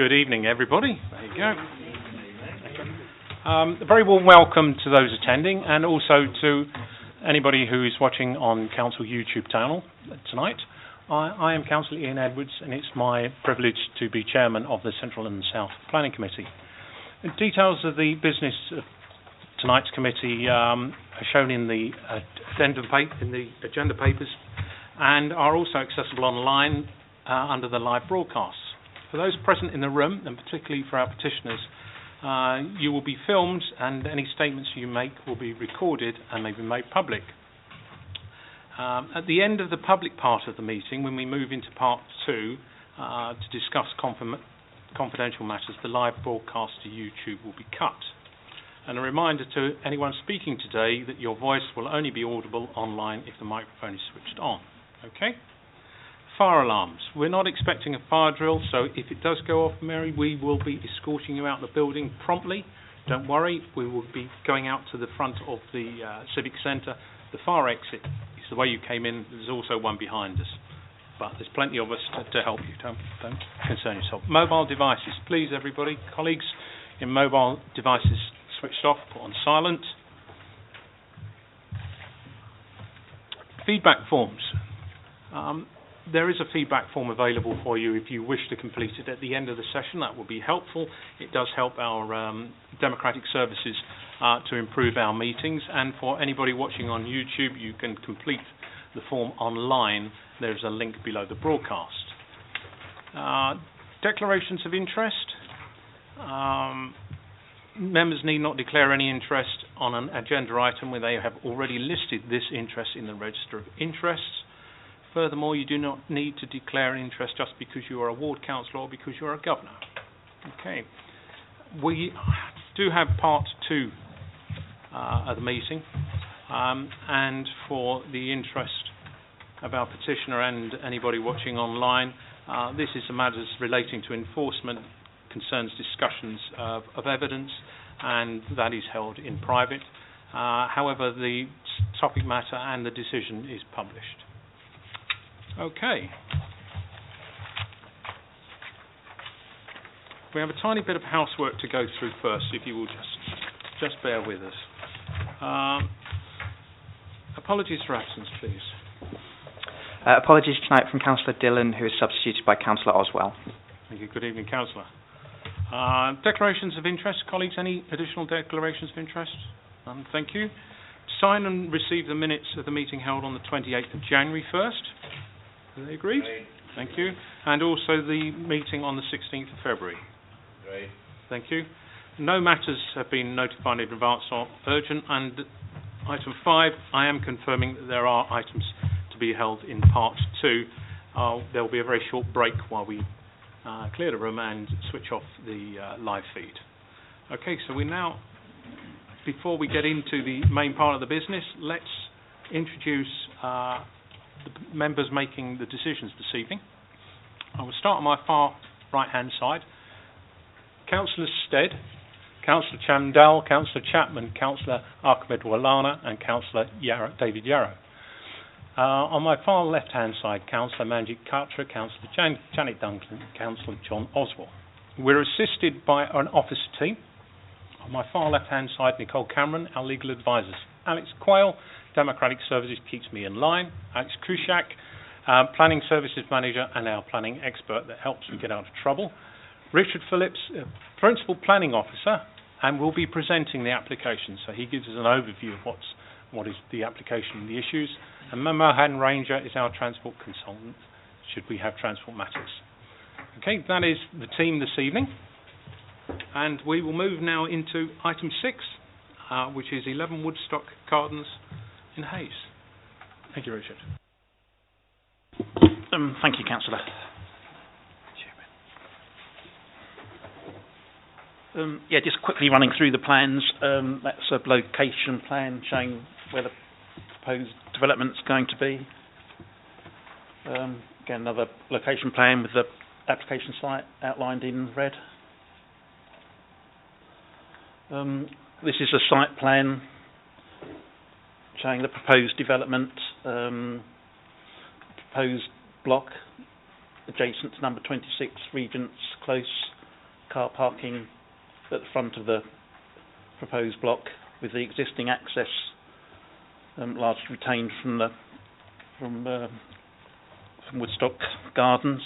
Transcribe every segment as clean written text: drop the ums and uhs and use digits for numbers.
Good evening, everybody. There you go. A very warm welcome to those attending, and also to anybody who is watching on Council YouTube channel tonight. I am Councillor Ian Edwards, and it's my privilege to be Chairman of the Central and South Planning Committee. The details of the business of tonight's committee are shown in the agenda papers, and are also accessible online under the live broadcasts. For those present in the room, and particularly for our petitioners, you will be filmed, and any statements you make will be recorded and may be made public. At the end of the public part of the meeting, when we move into part two to discuss confidential matters, the live broadcast to YouTube will be cut. And a reminder to anyone speaking today that your voice will only be audible online if the microphone is switched on. Okay? Fire alarms. We're not expecting a fire drill, so if it does go off, Mary, we will be escorting you out the building promptly. Don't worry, we will be going out to the front of the Civic Centre. The fire exit is the way you came in. There's also one behind us. But there's plenty of us to help you. Don't concern yourself. Mobile devices. Please, everybody, colleagues, in mobile devices switched off, put on silent. Feedback forms. There is a feedback form available for you if you wish to complete it at the end of the session. That will be helpful. It does help our democratic services to improve our meetings. And for anybody watching on YouTube, you can complete the form online. There's a link below the broadcast. Declarations of interest. Members need not declare any interest on an agenda item where they have already listed this interest in the Register of Interests. Furthermore, you do not need to declare an interest just because you are a ward councillor or because you are a governor. Okay. We do have part two of the meeting, and for the interest of our petitioner and anybody watching online, this is the matters relating to enforcement, concerns discussions of evidence, and that is held in private. However, the topic matter and the decision is published. Okay. We have a tiny bit of housework to go through first, if you will just bear with us. Apologies for absence, please. Apologies tonight from Councillor Dillon, who is substituted by Councillor Oswell. Thank you. Good evening, Councillor. Declarations of interest. Colleagues, any additional declarations of interest? Thank you. Sign and receive the minutes of the meeting held on the 28th of January 1st. Are they agreed? Right. Thank you. And also the meeting on the 16th of February. Right. Thank you. No matters have been notified in advance or urgent. And item 5, I am confirming that there are items to be held in part 2. There will be a very short break while we clear the room and switch off the live feed. Okay, so we now, before we get into the main part of the business, let's introduce the members making the decisions this evening. I will start on my far right-hand side. Councillor Stead, Councillor Chamdal, Councillor Chapman, Councillor Ahmed Wallana, and Councillor David Yarrow. On my far left-hand side, Councillor Manjit Katra, Councillor Janet Duncan, Councillor John Oswald. We're assisted by an officer team. On my far left-hand side, Nicole Cameron, our legal advisors. Alex Quayle, Democratic Services, keeps me in line. Alex Kushak, Planning Services Manager and our planning expert that helps me get out of trouble. Richard Phillips, Principal Planning Officer, and will be presenting the application. So he gives us an overview of what is the application and the issues. And Mohan Ranger is our transport consultant, should we have transport matters. Okay, that is the team this evening. And we will move now into item 6, which is 11 Woodstock Gardens in Hayes. Thank you, Richard. Thank you, Councillor. Just quickly running through the plans. That's a location plan showing where the proposed development is going to be. Again, another location plan with the application site outlined in red. This is a site plan showing the proposed development, proposed block adjacent to number 26 Regent's Close car parking at the front of the proposed block, with the existing access largely retained from Woodstock Gardens.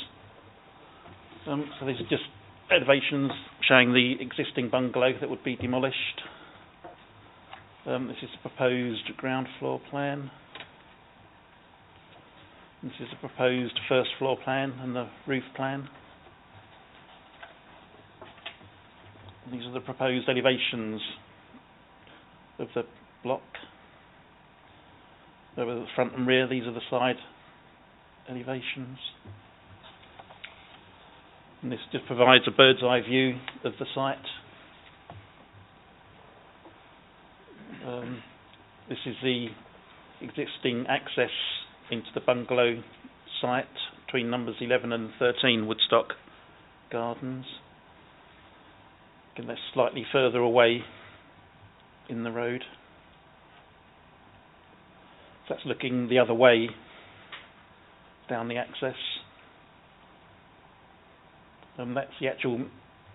So these are just elevations showing the existing bungalow that would be demolished. This is the proposed ground floor plan. This is the proposed first floor plan and the roof plan. These are the proposed elevations of the block. Over the front and rear, these are the side elevations. And this just provides a bird's eye view of the site. This is the existing access into the bungalow site between numbers 11 and 13 Woodstock Gardens. Again, that's slightly further away in the road. So that's looking the other way down the access. That's the actual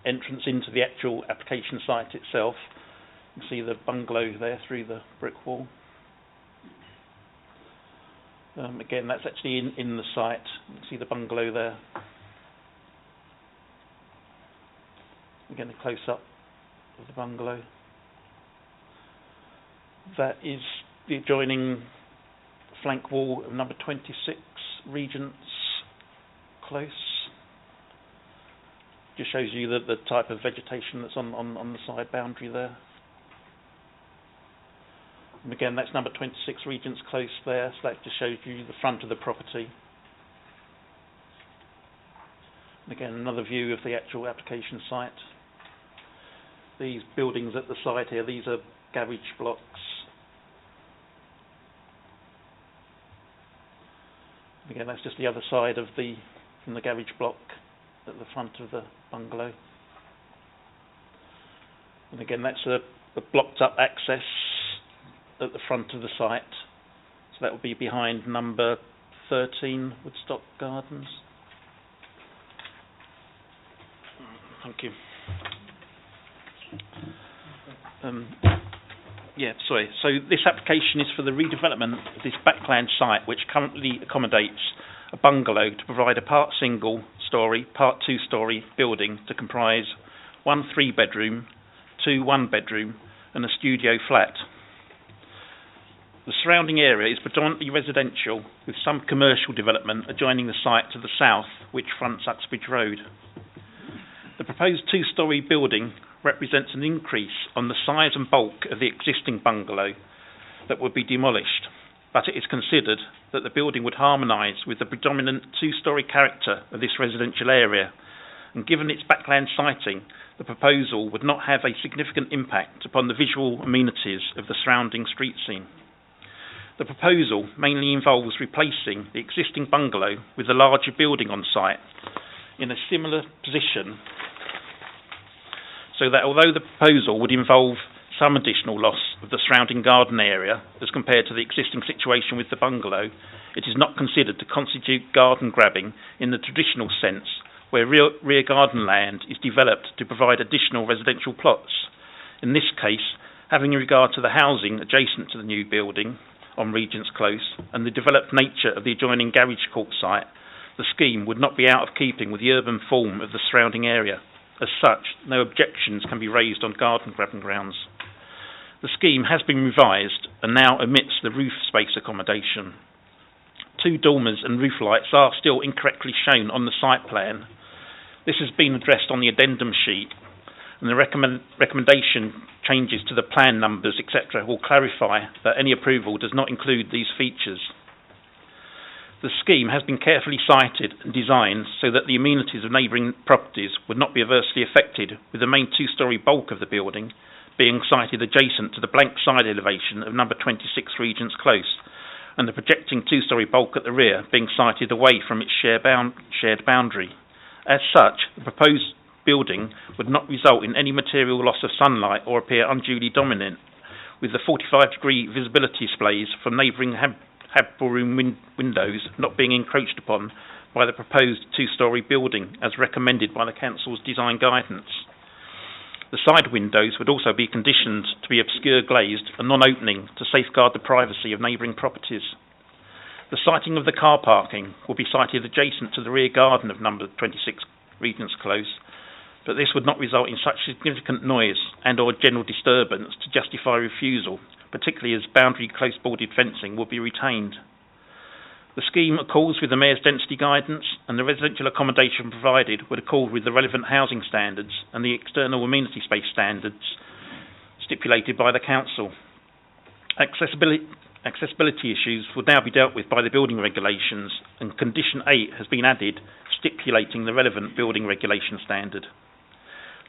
entrance into the actual application site itself. You can see the bungalow there through the brick wall. Again, that's actually in the site. You can see the bungalow there. Again, a close-up of the bungalow. That is the adjoining flank wall of number 26, Regent's Close. Just shows you the type of vegetation that's on the side boundary there. And again, that's number 26, Regent's Close there, so that just shows you the front of the property. And again, another view of the actual application site. These buildings at the side here, these are garage blocks. And again, that's just the other side of from the garage block at the front of the bungalow. And again, that's a blocked up access at the front of the site. So that will be behind number 13 Woodstock Gardens. Thank you. So this application is for the redevelopment of this backland site, which currently accommodates a bungalow to provide a part single storey, part 2 storey building to comprise 1 3-bedroom, 2 1-bedroom and a studio flat. The surrounding area is predominantly residential, with some commercial development adjoining the site to the south, which fronts Uxbridge Road. The proposed 2-storey building represents an increase on the size and bulk of the existing bungalow that would be demolished, but it is considered that the building would harmonise with the predominant 2-storey character of this residential area, and given its backland siting, the proposal would not have a significant impact upon the visual amenities of the surrounding street scene. The proposal mainly involves replacing the existing bungalow with a larger building on site in a similar position, so that although the proposal would involve some additional loss of the surrounding garden area as compared to the existing situation with the bungalow, it is not considered to constitute garden grabbing in the traditional sense, where rear garden land is developed to provide additional residential plots. In this case, having regard to the housing adjacent to the new building on Regent's Close and the developed nature of the adjoining garage court site, the scheme would not be out of keeping with the urban form of the surrounding area. As such, no objections can be raised on garden grabbing grounds. The scheme has been revised and now omits the roof space accommodation. 2 dormers and roof lights are still incorrectly shown on the site plan. This has been addressed on the addendum sheet, and the recommendation changes to the plan numbers, etc., will clarify that any approval does not include these features. The scheme has been carefully cited and designed so that the amenities of neighbouring properties would not be adversely affected, with the main 2-storey bulk of the building being sited adjacent to the blank side elevation of number 26 Regent's Close, and the projecting 2-storey bulk at the rear being sited away from its shared boundary. As such, the proposed building would not result in any material loss of sunlight or appear unduly dominant, with the 45-degree visibility displays from neighbouring room windows not being encroached upon by the proposed 2-storey building as recommended by the Council's design guidance. The side windows would also be conditioned to be obscure glazed and non-opening to safeguard the privacy of neighbouring properties. The siting of the car parking will be sited adjacent to the rear garden of number 26 Regent's Close, but this would not result in such significant noise and or general disturbance to justify refusal, particularly as boundary close boarded fencing will be retained. The scheme accords with the Mayor's density guidance, and the residential accommodation provided would accord with the relevant housing standards and the external amenity space standards stipulated by the Council. Accessibility issues would now be dealt with by the building regulations, and Condition 8 has been added, stipulating the relevant building regulation standard.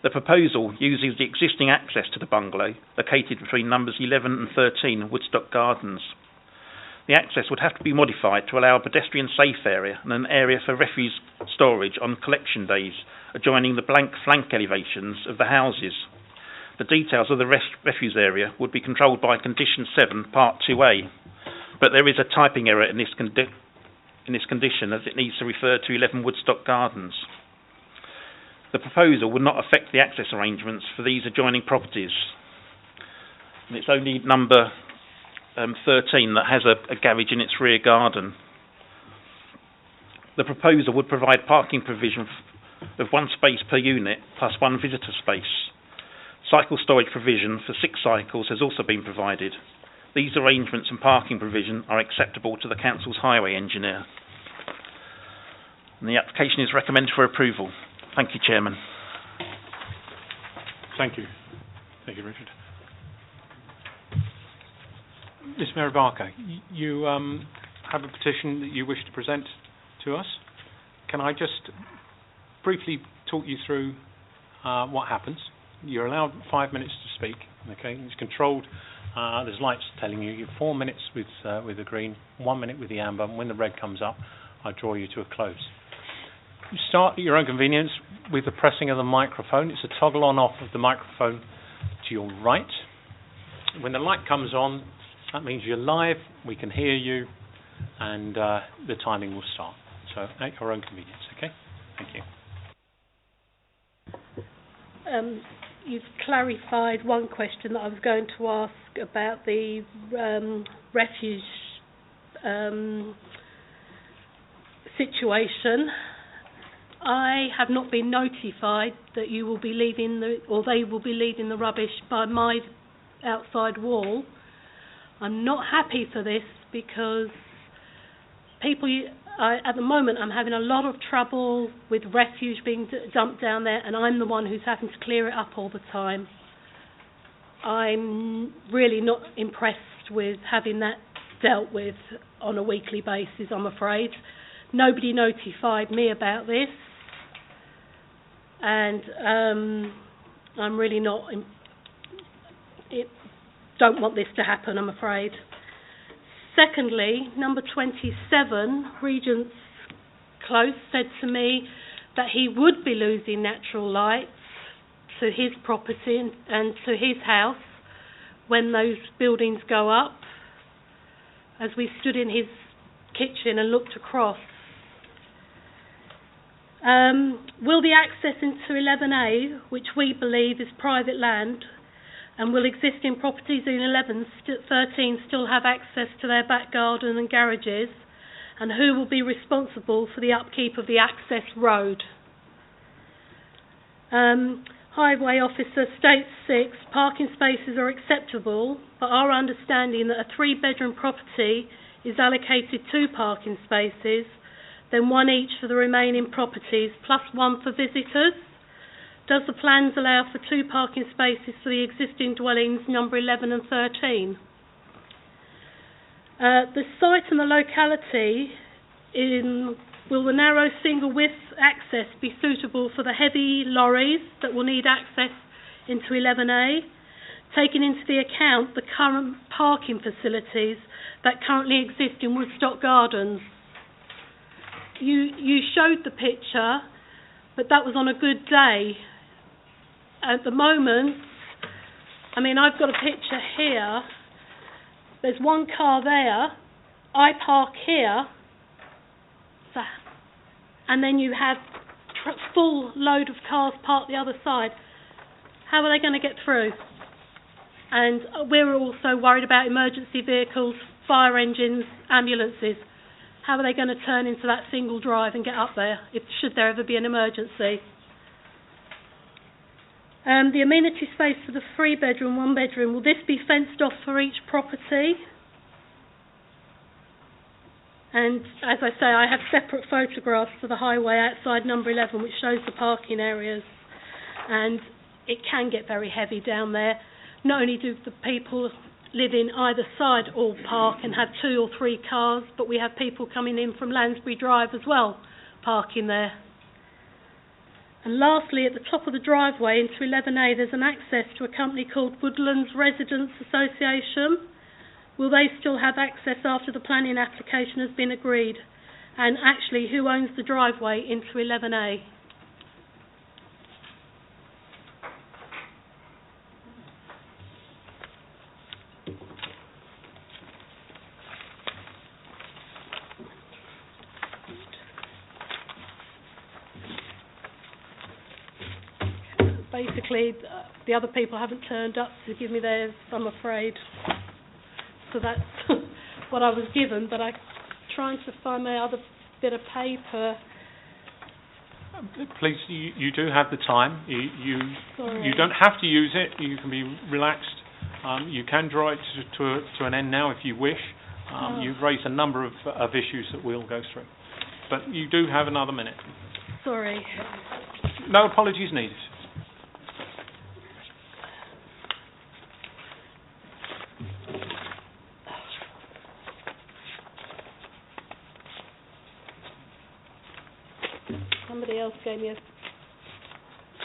The proposal uses the existing access to the bungalow, located between numbers 11 and 13 Woodstock Gardens. The access would have to be modified to allow a pedestrian safe area and an area for refuse storage on collection days, adjoining the blank flank elevations of the houses. The details of the refuse area would be controlled by Condition 7, Part 2A, but there is a typing error in this condition, as it needs to refer to 11 Woodstock Gardens. The proposal would not affect the access arrangements for these adjoining properties, and it's only number 13 that has a garage in its rear garden. The proposal would provide parking provision of one space per unit plus one visitor space. Cycle storage provision for 6 cycles has also been provided. These arrangements and parking provision are acceptable to the Council's highway engineer. And the application is recommended for approval. Thank you, Chairman. Thank you. Thank you, Richard. Ms. Mary Barker, you have a petition that you wish to present to us. Can I just briefly talk you through what happens? You're allowed 5 minutes to speak. Okay, it's controlled. There's lights telling you 4 minutes with the green, 1 minute with the amber, and when the red comes up, I draw you to a close. You start at your own convenience with the pressing of the microphone. It's a toggle on off of the microphone to your right. When the light comes on, that means you're live, we can hear you, and the timing will start. So at your own convenience, okay? Thank you. You've clarified one question that I was going to ask about the refuse situation. I have not been notified that you will be leaving they will be leaving the rubbish by my outside wall. I'm not happy for this because at the moment I'm having a lot of trouble with refuse being dumped down there, and I'm the one who's having to clear it up all the time. I'm really not impressed with having that dealt with on a weekly basis, I'm afraid. Nobody notified me about this, and I'm really don't want this to happen, I'm afraid. Secondly, number 27, Regent's Close, said to me that he would be losing natural light to his property and to his house when those buildings go up. As we stood in his kitchen and looked across. Will the access into 11A, which we believe is private land, and will existing properties in 13 still have access to their back garden and garages? And who will be responsible for the upkeep of the access road? Highway officer states 6, parking spaces are acceptable, but our understanding that a 3-bedroom property is allocated 2 parking spaces, then 1 each for the remaining properties, plus 1 for visitors. Does the plans allow for 2 parking spaces for the existing dwellings number 11 and 13? The site and the locality will the narrow single width access be suitable for the heavy lorries that will need access into 11A, taking into the account the current parking facilities that currently exist in Woodstock Gardens? You showed the picture, but that was on a good day. At the moment, I mean, I've got a picture here. There's 1 car there. I park here. And then you have full load of cars parked the other side. How are they going to get through? And we're also worried about emergency vehicles, fire engines, ambulances. How are they going to turn into that single drive and get up there, should there ever be an emergency? The amenity space for the 3-bedroom, 1-bedroom, will this be fenced off for each property? And as I say, I have separate photographs for the highway outside number 11, which shows the parking areas. And it can get very heavy down there. Not only do the people living either side all park and have 2 or 3 cars, but we have people coming in from Lansbury Drive as well, parking there. And lastly, at the top of the driveway into 11A, there's an access to a company called Woodlands Residents Association. Will they still have access after the planning application has been agreed? And actually, who owns the driveway into 11A? Basically, the other people haven't turned up to give me theirs, I'm afraid. So that's what I was given, but I'm trying to find my other bit of paper. Please, you do have the time. You don't have to use it. You can be relaxed. You can draw it to an end now if you wish. You've raised a number of issues that we'll go through. But you do have another minute. Sorry. No apologies needed. Somebody else gave me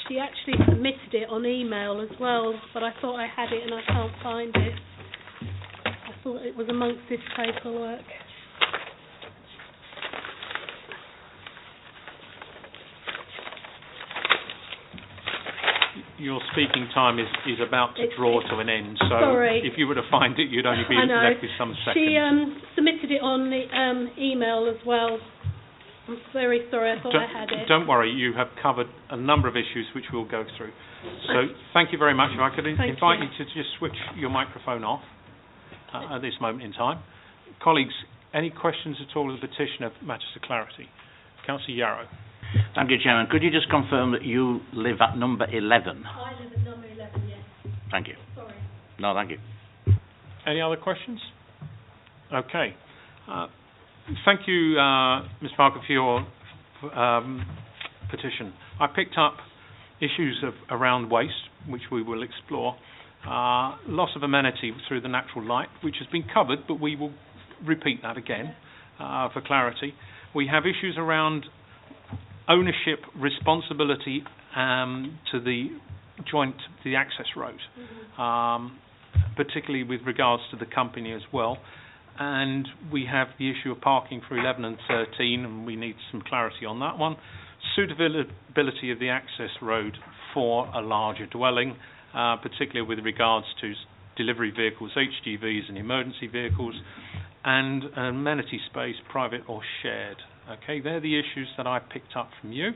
she actually submitted it on email as well, but I thought I had it and I can't find it. I thought it was amongst this paperwork. Your speaking time is about to draw to an end, so sorry. If you were to find it, you'd only be left with some seconds. She submitted it on the email as well. I'm very sorry, I thought I had it. Don't worry, you have covered a number of issues which we'll go through. So thank you very much. If I could invite you to just switch your microphone off at this moment in time. Colleagues, any questions at all of the petition of matters of clarity? Councillor Yarrow. Thank you, Chairman. Could you just confirm that you live at number 11? I live at number 11, yes. Thank you. Sorry. No, thank you. Any other questions? Okay. Thank you, Ms. Parker, for your petition. I picked up issues around waste, which we will explore, loss of amenity through the natural light, which has been covered, but we will repeat that again for clarity. We have issues around ownership, responsibility to the access road, particularly with regards to the company as well. And we have the issue of parking for 11 and 13, and we need some clarity on that one. Suitability of the access road for a larger dwelling, particularly with regards to delivery vehicles, HGVs and emergency vehicles, and amenity space, private or shared. Okay, they're the issues that I picked up from you.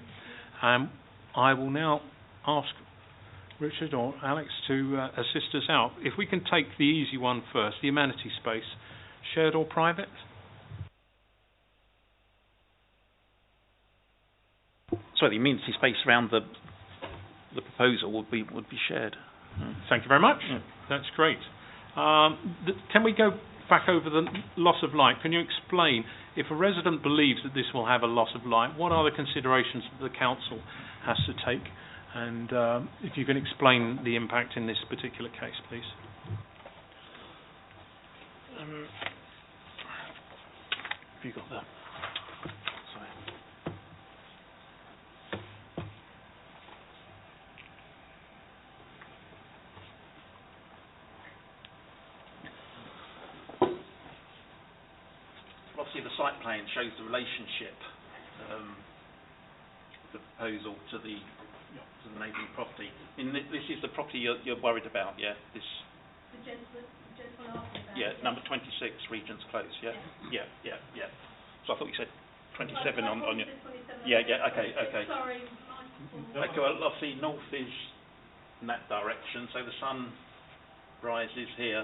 I will now ask Richard or Alex to assist us out. If we can take the easy one first, the amenity space. Shared or private? So the amenity space around the proposal would be shared. Thank you very much. That's great. Can we go back over the loss of light? Can you explain, if a resident believes that this will have a loss of light, what are the considerations that the council has to take? And if you can explain the impact in this particular case, please. Have you got that? Sorry. Obviously, the site plan shows the relationship, the proposal to the neighbouring property. This is the property you're worried about, yeah? This. The gentleman asked about Yeah, number 26, Regent's Close, yeah? Yeah. So I thought you said 27 on your... Yeah, okay. Sorry. Okay, well, obviously, north is in that direction. So the sun rises here,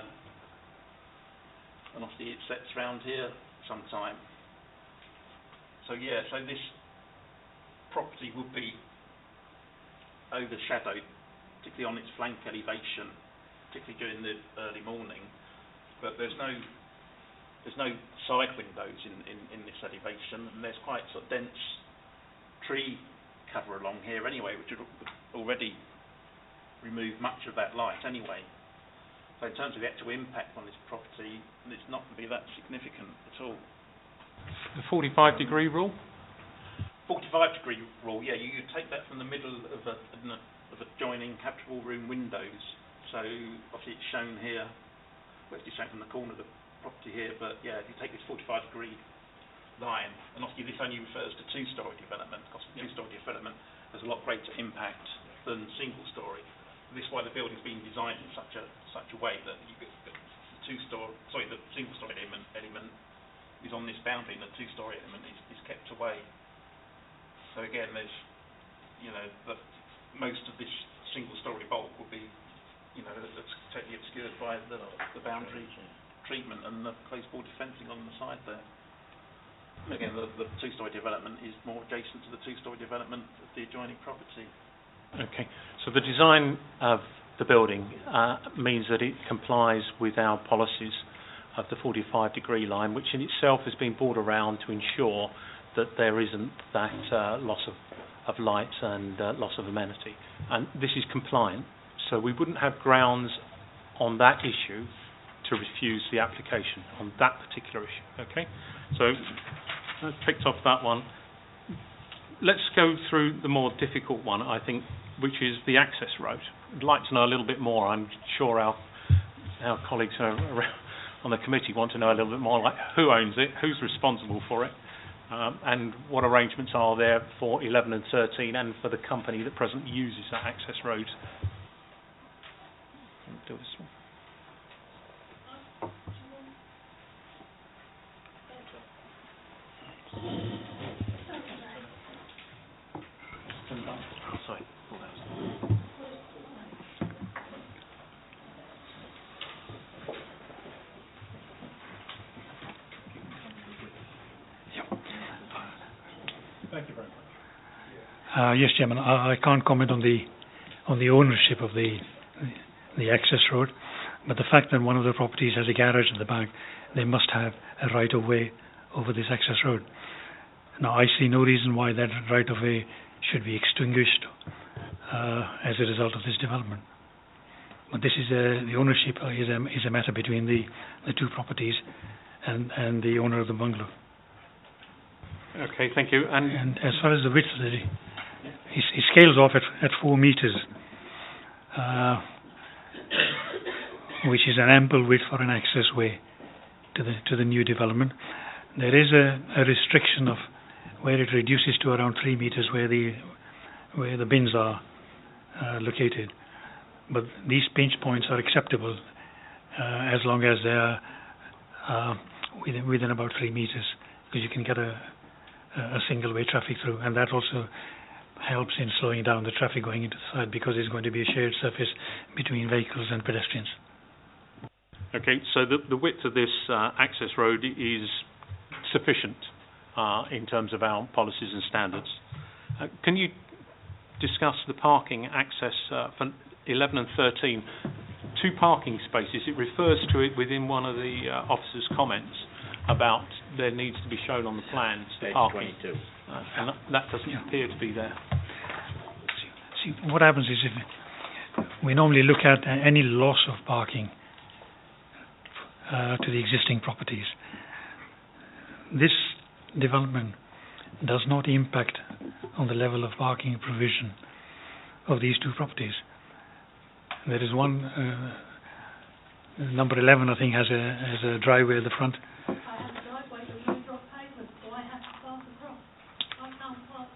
and obviously it sets round here sometime. So yeah, so this property would be overshadowed, particularly on its flank elevation, particularly during the early morning. But there's no side windows in this elevation, and there's quite sort of dense tree cover along here anyway, which would already remove much of that light anyway. So in terms of the actual impact on this property, it's not going to be that significant at all. The 45-degree rule? 45-degree rule, yeah, you take that from the middle of adjoining habitable room windows. So obviously it's shown here, well, it's shown from the corner of the property here, but yeah, if you take this 45-degree line, and obviously this only refers to two-storey development, because two-storey development has a lot greater impact than single-storey. This is why the building's been designed in such a way that you get the single-storey element is on this boundary, and the two-storey element is kept away. So again, there's, most of this single-storey bulk will be, that's totally obscured by the boundary treatment and the closed border fencing on the side there. Again, the two-storey development is more adjacent to the two-storey development of the adjoining property. Okay, so the design of the building means that it complies with our policies of the 45-degree line, which in itself has been brought around to ensure that there isn't that loss of light and loss of amenity. And this is compliant, so we wouldn't have grounds on that issue to refuse the application on that particular issue. Okay, so I've picked off that one. Let's go through the more difficult one, I think, which is the access road. I'd like to know a little bit more. I'm sure our colleagues on the committee want to know a little bit more, like who owns it, who's responsible for it, and what arrangements are there for 11 and 13 and for the company that presently uses that access road. Do this one. Sorry. Thank you very much. Yes, Chairman. I can't comment on the ownership of the access road, but the fact that one of the properties has a garage at the back, they must have a right of way over this access road. Now, I see no reason why that right of way should be extinguished as a result of this development. But this is the ownership is a matter between the two properties and the owner of the bungalow. Okay, thank you. And as far as the width, it scales off at 4 meters, which is an ample width for an access way to the new development. There is a restriction of where it reduces to around 3 meters where the bins are located. But these pinch points are acceptable as long as they are within about 3 meters, because you can get a single-way traffic through, and that also helps in slowing down the traffic going into the site, because it's going to be a shared surface between vehicles and pedestrians. Okay, so the width of this access road is sufficient in terms of our policies and standards. Can you discuss the parking access for 11 and 13? 2 parking spaces. It refers to it within one of the officer's comments about there needs to be shown on the plans Page parking. 22. And that doesn't appear to be there. See, what happens is if we normally look at any loss of parking to the existing properties. This development does not impact on the level of parking provision of these 2 properties. There is one, number 11, I think, has a driveway at the front. I have a driveway, but you drop pavement, so I have to park across. I can't park.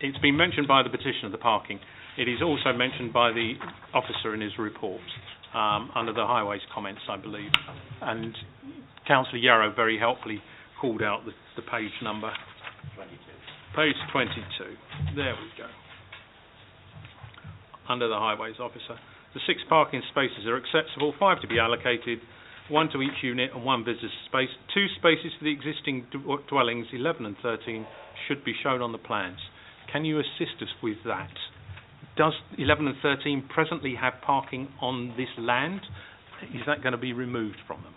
It's been mentioned by the petitioner, the parking. It is also mentioned by the officer in his report, under the highways comments, I believe. And Councillor Yarrow very helpfully called out the page number. 22. Page 22. There we go. Under the highways officer. The 6 parking spaces are accessible, 5 to be allocated, 1 to each unit and 1 visitor space. 2 spaces for the existing dwellings, 11 and 13, should be shown on the plans. Can you assist us with that? Does 11 and 13 presently have parking on this land? Is that going to be removed from them?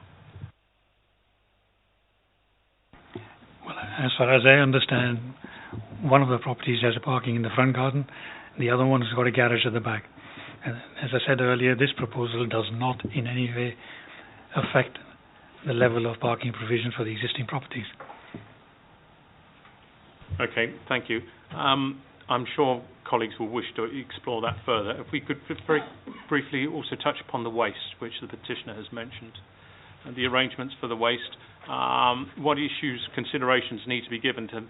Well, as far as I understand, one of the properties has a parking in the front garden, the other one has got a garage at the back. And as I said earlier, this proposal does not in any way affect the level of parking provision for the existing properties. Okay, thank you. I'm sure colleagues will wish to explore that further. If we could very briefly also touch upon the waste, which the petitioner has mentioned, and the arrangements for the waste. What issues, considerations need to be given to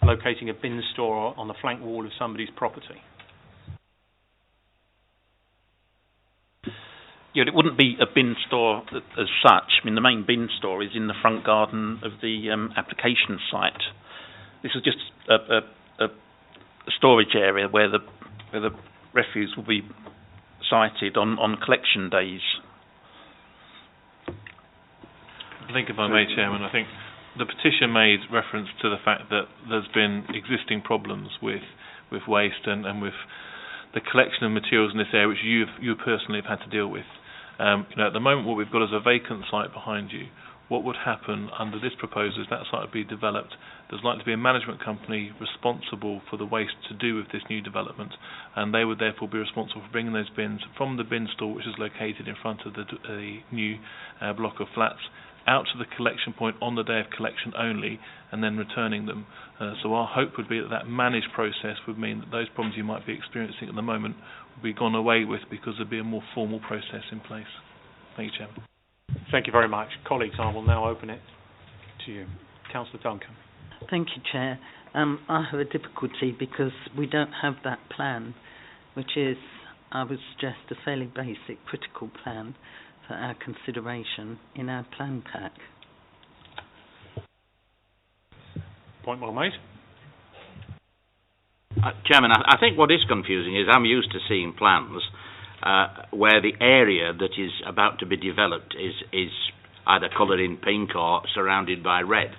locating a bin store on the flank wall of somebody's property? Yeah, it wouldn't be a bin store as such. I mean, the main bin store is in the front garden of the application site. This is just a storage area where the refuse will be sited on collection days. I think, if I may, Chairman, I think the petition made reference to the fact that there's been existing problems with waste and with the collection of materials in this area, which you personally have had to deal with. At the moment, what we've got is a vacant site behind you. What would happen under this proposal is that site would be developed. There's likely to be a management company responsible for the waste to do with this new development, and they would therefore be responsible for bringing those bins from the bin store, which is located in front of the new block of flats, out to the collection point on the day of collection only, and then returning them. So our hope would be that that managed process would mean that those problems you might be experiencing at the moment would be gone away with, because there'd be a more formal process in place. Thank you, Chairman. Thank you very much. Colleagues, I will now open it to you. Councillor Duncan. Thank you, Chair. I have a difficulty because we don't have that plan, which is, I would suggest, a fairly basic critical plan for our consideration in our plan pack. Point well made. Chairman, I think what is confusing is I'm used to seeing plans where the area that is about to be developed is either coloured in pink or surrounded by red.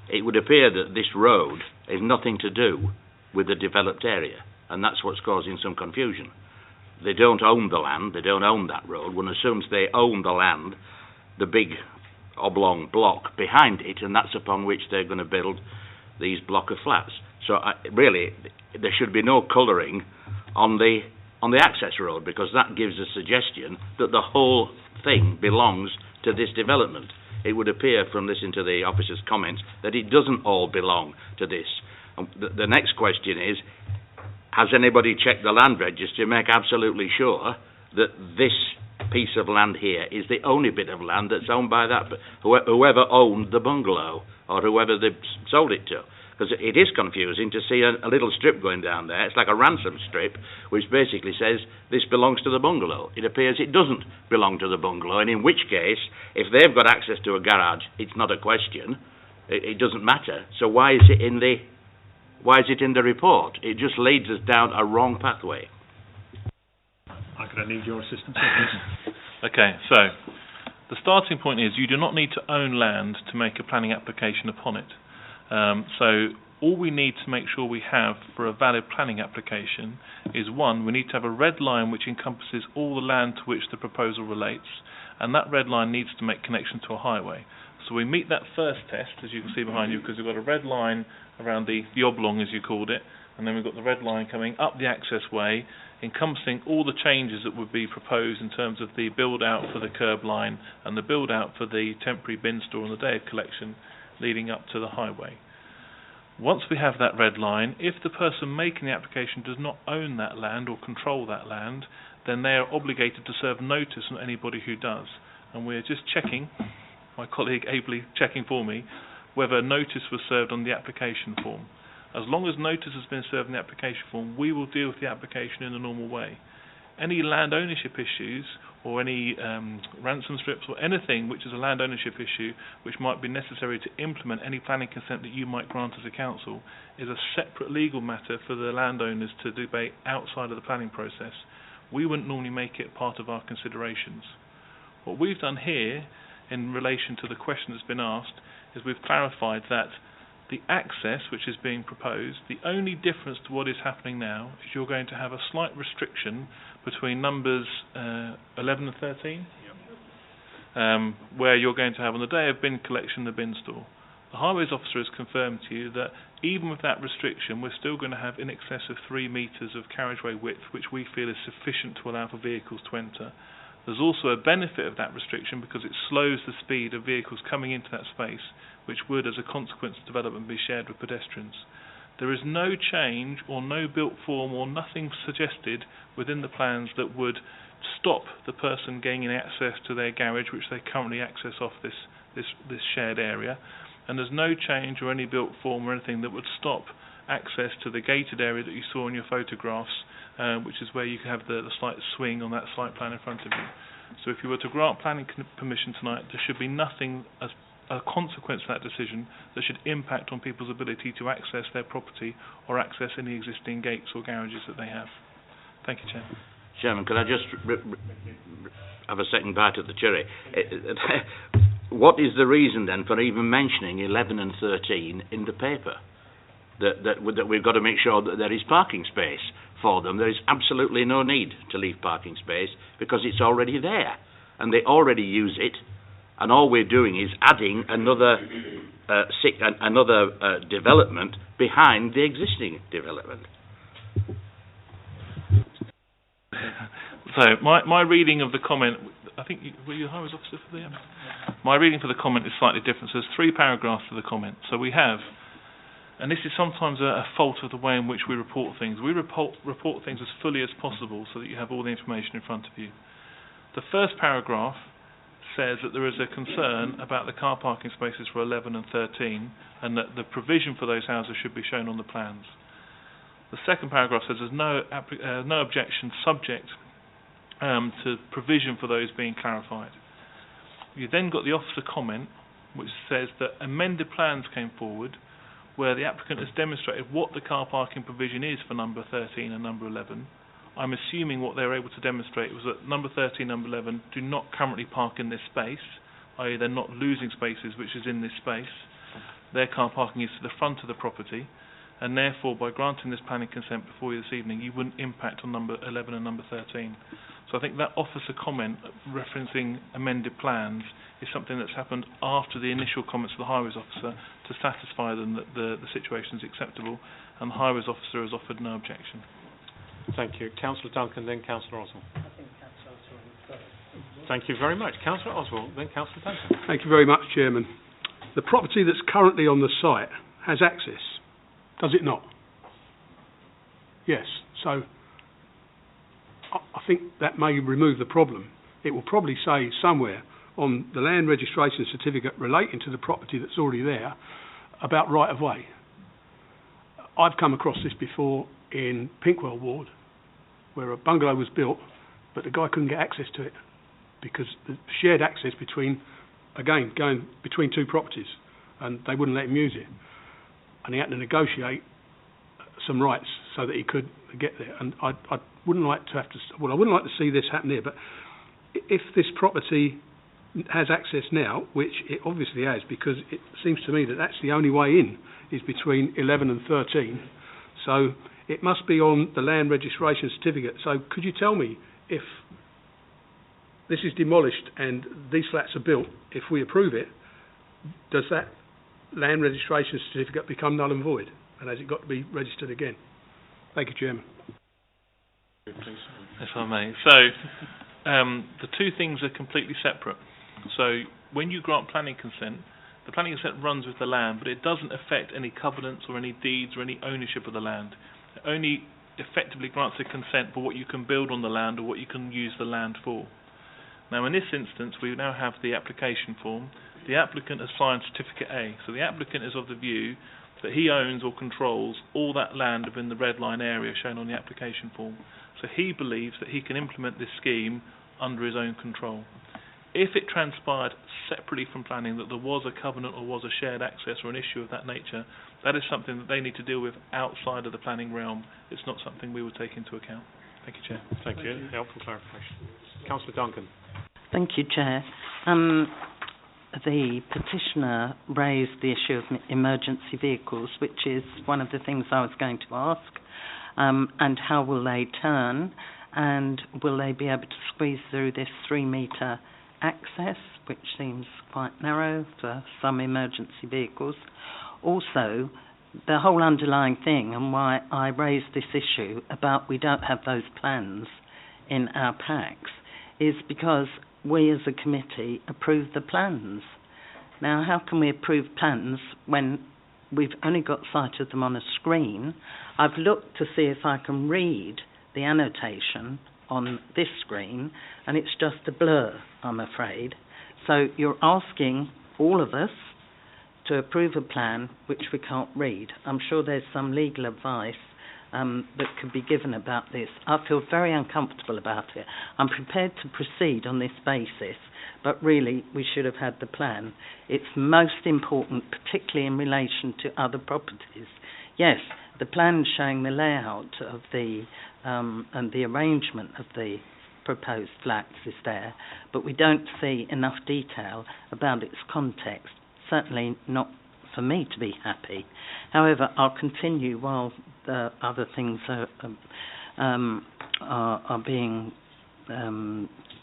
It would appear that this road has nothing to do with the developed area, and that's what's causing some confusion. They don't own the land, they don't own that road. One assumes they own the land, the big oblong block behind it, and that's upon which they're going to build these block of flats. So really, there should be no colouring on the access road, because that gives a suggestion that the whole thing belongs to this development. It would appear from listening to the officer's comments that it doesn't all belong to this. The next question is, has anybody checked the land register to make absolutely sure that this piece of land here is the only bit of land that's owned by that whoever owned the bungalow or whoever they sold it to? Because it is confusing to see a little strip going down there. It's like a ransom strip, which basically says this belongs to the bungalow. It appears it doesn't belong to the bungalow, and in which case, if they've got access to a garage, it's not a question. It doesn't matter. So why is it in the report? It just leads us down a wrong pathway. I'm going to need your assistance. Okay, so the starting point is you do not need to own land to make a planning application upon it. So all we need to make sure we have for a valid planning application is, one, we need to have a red line which encompasses all the land to which the proposal relates, and that red line needs to make connection to a highway. So we meet that first test, as you can see behind you, because we've got a red line around the oblong, as you called it, and then we've got the red line coming up the access way, encompassing all the changes that would be proposed in terms of the build-out for the curb line and the build-out for the temporary bin store on the day of collection, leading up to the highway. Once we have that red line, if the person making the application does not own that land or control that land, then they are obligated to serve notice on anybody who does. And we're just checking, my colleague ably checking for me, whether notice was served on the application form. As long as notice has been served in the application form, we will deal with the application in the normal way. Any land ownership issues or any ransom strips or anything which is a land ownership issue which might be necessary to implement any planning consent that you might grant as a council is a separate legal matter for the landowners to debate outside of the planning process. We wouldn't normally make it part of our considerations. What we've done here in relation to the question that's been asked is we've clarified that the access which is being proposed, the only difference to what is happening now is you're going to have a slight restriction between numbers 11 and 13, where you're going to have on the day of bin collection the bin store. The highways officer has confirmed to you that even with that restriction we're still going to have in excess of 3 metres of carriageway width, which we feel is sufficient to allow for vehicles to enter. There's also a benefit of that restriction because it slows the speed of vehicles coming into that space, which would, as a consequence of development, be shared with pedestrians. There is no change or no built form or nothing suggested within the plans that would stop the person gaining access to their garage, which they currently access off this shared area. And there's no change or any built form or anything that would stop access to the gated area that you saw in your photographs, which is where you have the slight swing on that site plan in front of you. So if you were to grant planning permission tonight, there should be nothing as a consequence of that decision that should impact on people's ability to access their property or access any existing gates or garages that they have. Thank you, Chairman. Chairman, could I just have a second bite at the cherry? What is the reason then for even mentioning 11 and 13 in the paper? That we've got to make sure that there is parking space for them. There is absolutely no need to leave parking space because it's already there and they already use it, and all we're doing is adding another development behind the existing development. So my reading of the comment, I think were you the highways officer for the my reading for the comment is slightly different. So there's 3 paragraphs to the comment. So we have, and this is sometimes a fault of the way in which we report things. We report things as fully as possible so that you have all the information in front of you. The first paragraph says that there is a concern about the car parking spaces for 11 and 13 and that the provision for those houses should be shown on the plans. The second paragraph says there's no objection subject to provision for those being clarified. You then got the officer comment which says that amended plans came forward where the applicant has demonstrated what the car parking provision is for number 13 and number 11. I'm assuming what they were able to demonstrate was that number 13 and number 11 do not currently park in this space, i.e. they're not losing spaces which is in this space. Their car parking is to the front of the property, and therefore by granting this planning consent before you this evening you wouldn't impact on number 11 and number 13. So I think that officer comment referencing amended plans is something that's happened after the initial comments of the highways officer to satisfy them that the situation is acceptable, and the highways officer has offered no objection. Thank you. Councillor Duncan, then Councillor Oswald. Thank you very much. Councillor Oswald, then Councillor Duncan. Thank you very much, Chairman. The property that's currently on the site has access, does it not? Yes. So I think that may remove the problem. It will probably say somewhere on the land registration certificate relating to the property that's already there about right of way. I've come across this before in Pinkwell Ward, where a bungalow was built, but the guy couldn't get access to it because the shared access between, again, going between 2 properties, and they wouldn't let him use it. And he had to negotiate some rights so that he could get there. And I wouldn't like to have to, well, I wouldn't like to see this happen here, but if this property has access now, which it obviously has, because it seems to me that that's the only way in, is between 11 and 13. So it must be on the land registration certificate. So could you tell me if this is demolished and these flats are built, if we approve it, does that land registration certificate become null and void? And has it got to be registered again? Thank you, Chairman. If I may. So the 2 things are completely separate. So when you grant planning consent, the planning consent runs with the land, but it doesn't affect any covenants or any deeds or any ownership of the land. It only effectively grants a consent for what you can build on the land or what you can use the land for. Now in this instance we now have the application form. The applicant has signed certificate A. So the applicant is of the view So he owns or controls all that land within the red line area shown on the application form. So he believes that he can implement this scheme under his own control. If it transpired separately from planning that there was a covenant or was a shared access or an issue of that nature, that is something that they need to deal with outside of the planning realm. It's not something we would take into account. Thank you, Chair. Thank you. Helpful clarification. Councillor Duncan. Thank you, Chair. The petitioner raised the issue of emergency vehicles, which is one of the things I was going to ask, and how will they turn, and will they be able to squeeze through this 3-metre access, which seems quite narrow for some emergency vehicles. Also, the whole underlying thing and why I raised this issue about we don't have those plans in our packs is because we as a committee approve the plans. Now, how can we approve plans when we've only got sight of them on a screen? I've looked to see if I can read the annotation on this screen, and it's just a blur, I'm afraid. So you're asking all of us to approve a plan which we can't read. I'm sure there's some legal advice that could be given about this. I feel very uncomfortable about it. I'm prepared to proceed on this basis, but really we should have had the plan. It's most important, particularly in relation to other properties. Yes, the plan showing the layout of the and the arrangement of the proposed flats is there, but we don't see enough detail about its context. Certainly not for me to be happy. However, I'll continue while the other things are being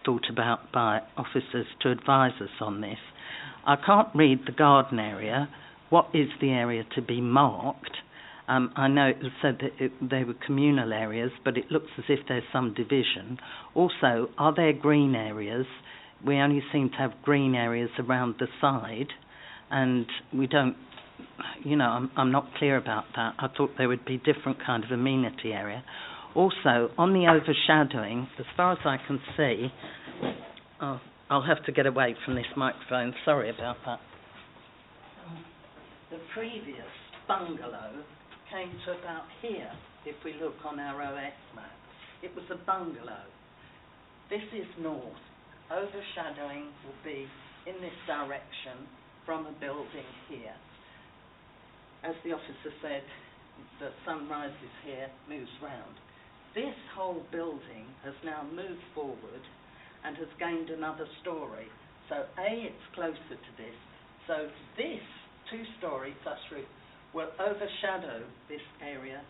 thought about by officers to advise us on this. I can't read the garden area. What is the area to be marked? I know it was said that they were communal areas, but it looks as if there's some division. Also, are there green areas? We only seem to have green areas around the side, and we don't, I'm not clear about that. I thought there would be different kind of amenity area. Also, on the overshadowing, as far as I can see, I'll have to get away from this microphone, sorry about that. The previous bungalow came to about here, if we look on our OS map. It was a bungalow. This is north. Overshadowing will be in this direction from a building here. As the officer said, the sun rises here, moves round. This whole building has now moved forward and has gained another story. So A, it's closer to this. So this 2-storey plus roof will overshadow this area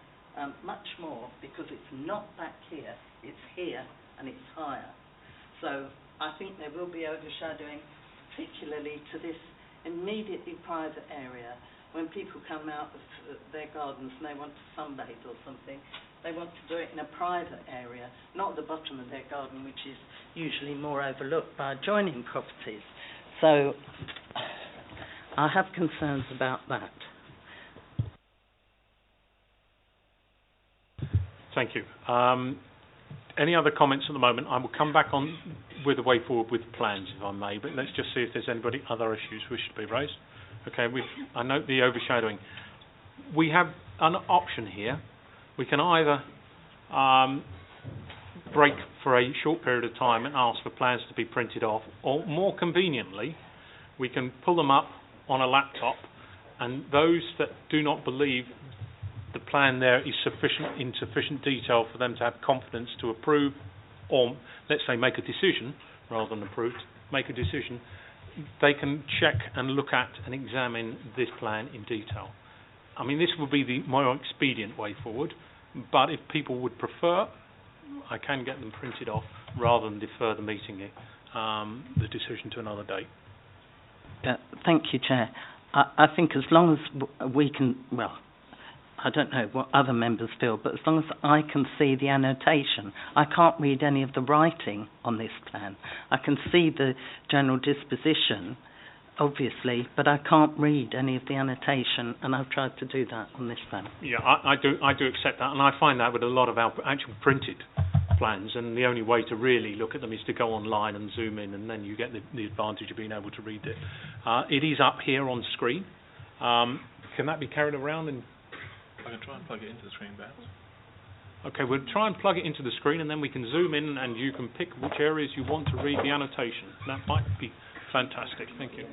much more because it's not back here, it's here and it's higher. So I think there will be overshadowing, particularly to this immediately private area. When people come out of their gardens and they want to sunbathe or something, they want to do it in a private area, not at the bottom of their garden, which is usually more overlooked by adjoining properties. So I have concerns about that. Thank you. Any other comments at the moment? I will come back on with a way forward with plans, if I may, but let's just see if there's anybody other issues which should be raised. Okay, I note the overshadowing. We have an option here. We can either break for a short period of time and ask for plans to be printed off, or more conveniently, we can pull them up on a laptop, and those that do not believe the plan there is in sufficient detail for them to have confidence to approve, or let's say make a decision rather than approve, make a decision, they can check and look at and examine this plan in detail. I mean, this would be the more expedient way forward, but if people would prefer, I can get them printed off rather than defer the meeting, the decision to another date. Thank you, Chair. I think as long as we can, well, I don't know what other members feel, but as long as I can see the annotation, I can't read any of the writing on this plan. I can see the general disposition, obviously, but I can't read any of the annotation, and I've tried to do that on this plan. Yeah, I do accept that, and I find that with a lot of our actual printed plans, and the only way to really look at them is to go online and zoom in, and then you get the advantage of being able to read it. It is up here on screen. can that be carried around? And I can try and plug it into the screen, perhaps. okay, we'll try and plug it into the screen, and then we can zoom in, and you can pick which areas you want to read the annotation. That might be fantastic. Thank you.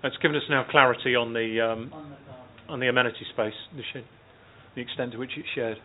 It's given us now clarity on the amenity space, the extent to which it's shared.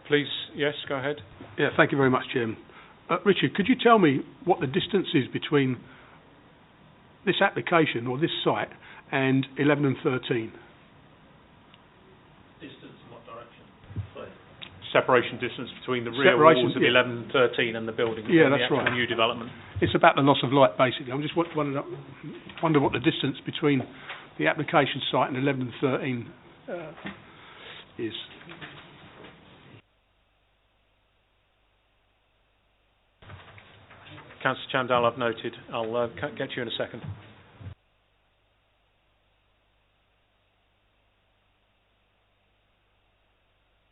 Please, yes, go ahead. Yeah, thank you very much, Chairman. Richard, could you tell me what the distance is between this application or this site and 11 and 13? Distance in what direction? Sorry. Separation distance between the rear walls of 11 and 13 and the building. Yeah, and that's the right. New development. It's about the loss of light, basically. I'm just wonder what the distance between the application site and 11 and 13 is. Councillor Chandal, I've noted. I'll get you in a second.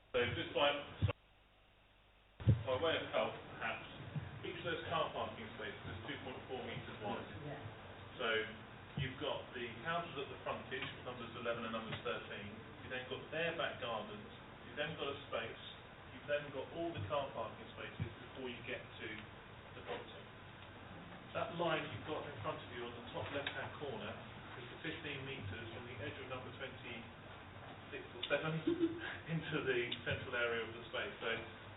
So just by way of help, perhaps, each of those car parking spaces is 2.4 metres wide. So you've got the houses at the frontage, numbers 11 and numbers 13. You've then got their back gardens. You've then got a space. You've then got all the car parking spaces before you get to the property. That line you've got in front of you on the top left-hand corner is the 15 metres from the edge of number 26 or 7 into the central area of the space. So,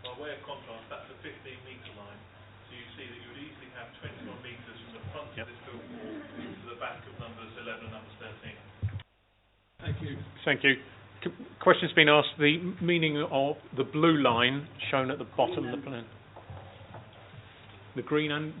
by way of contrast, that's a 15-metre line. So you see that you would easily have 21 metres from the front of this building wall to the back of numbers 11 and numbers 13. Thank you. Thank you. Question's been asked. The meaning of the blue line shown at the bottom of the plan. The green and...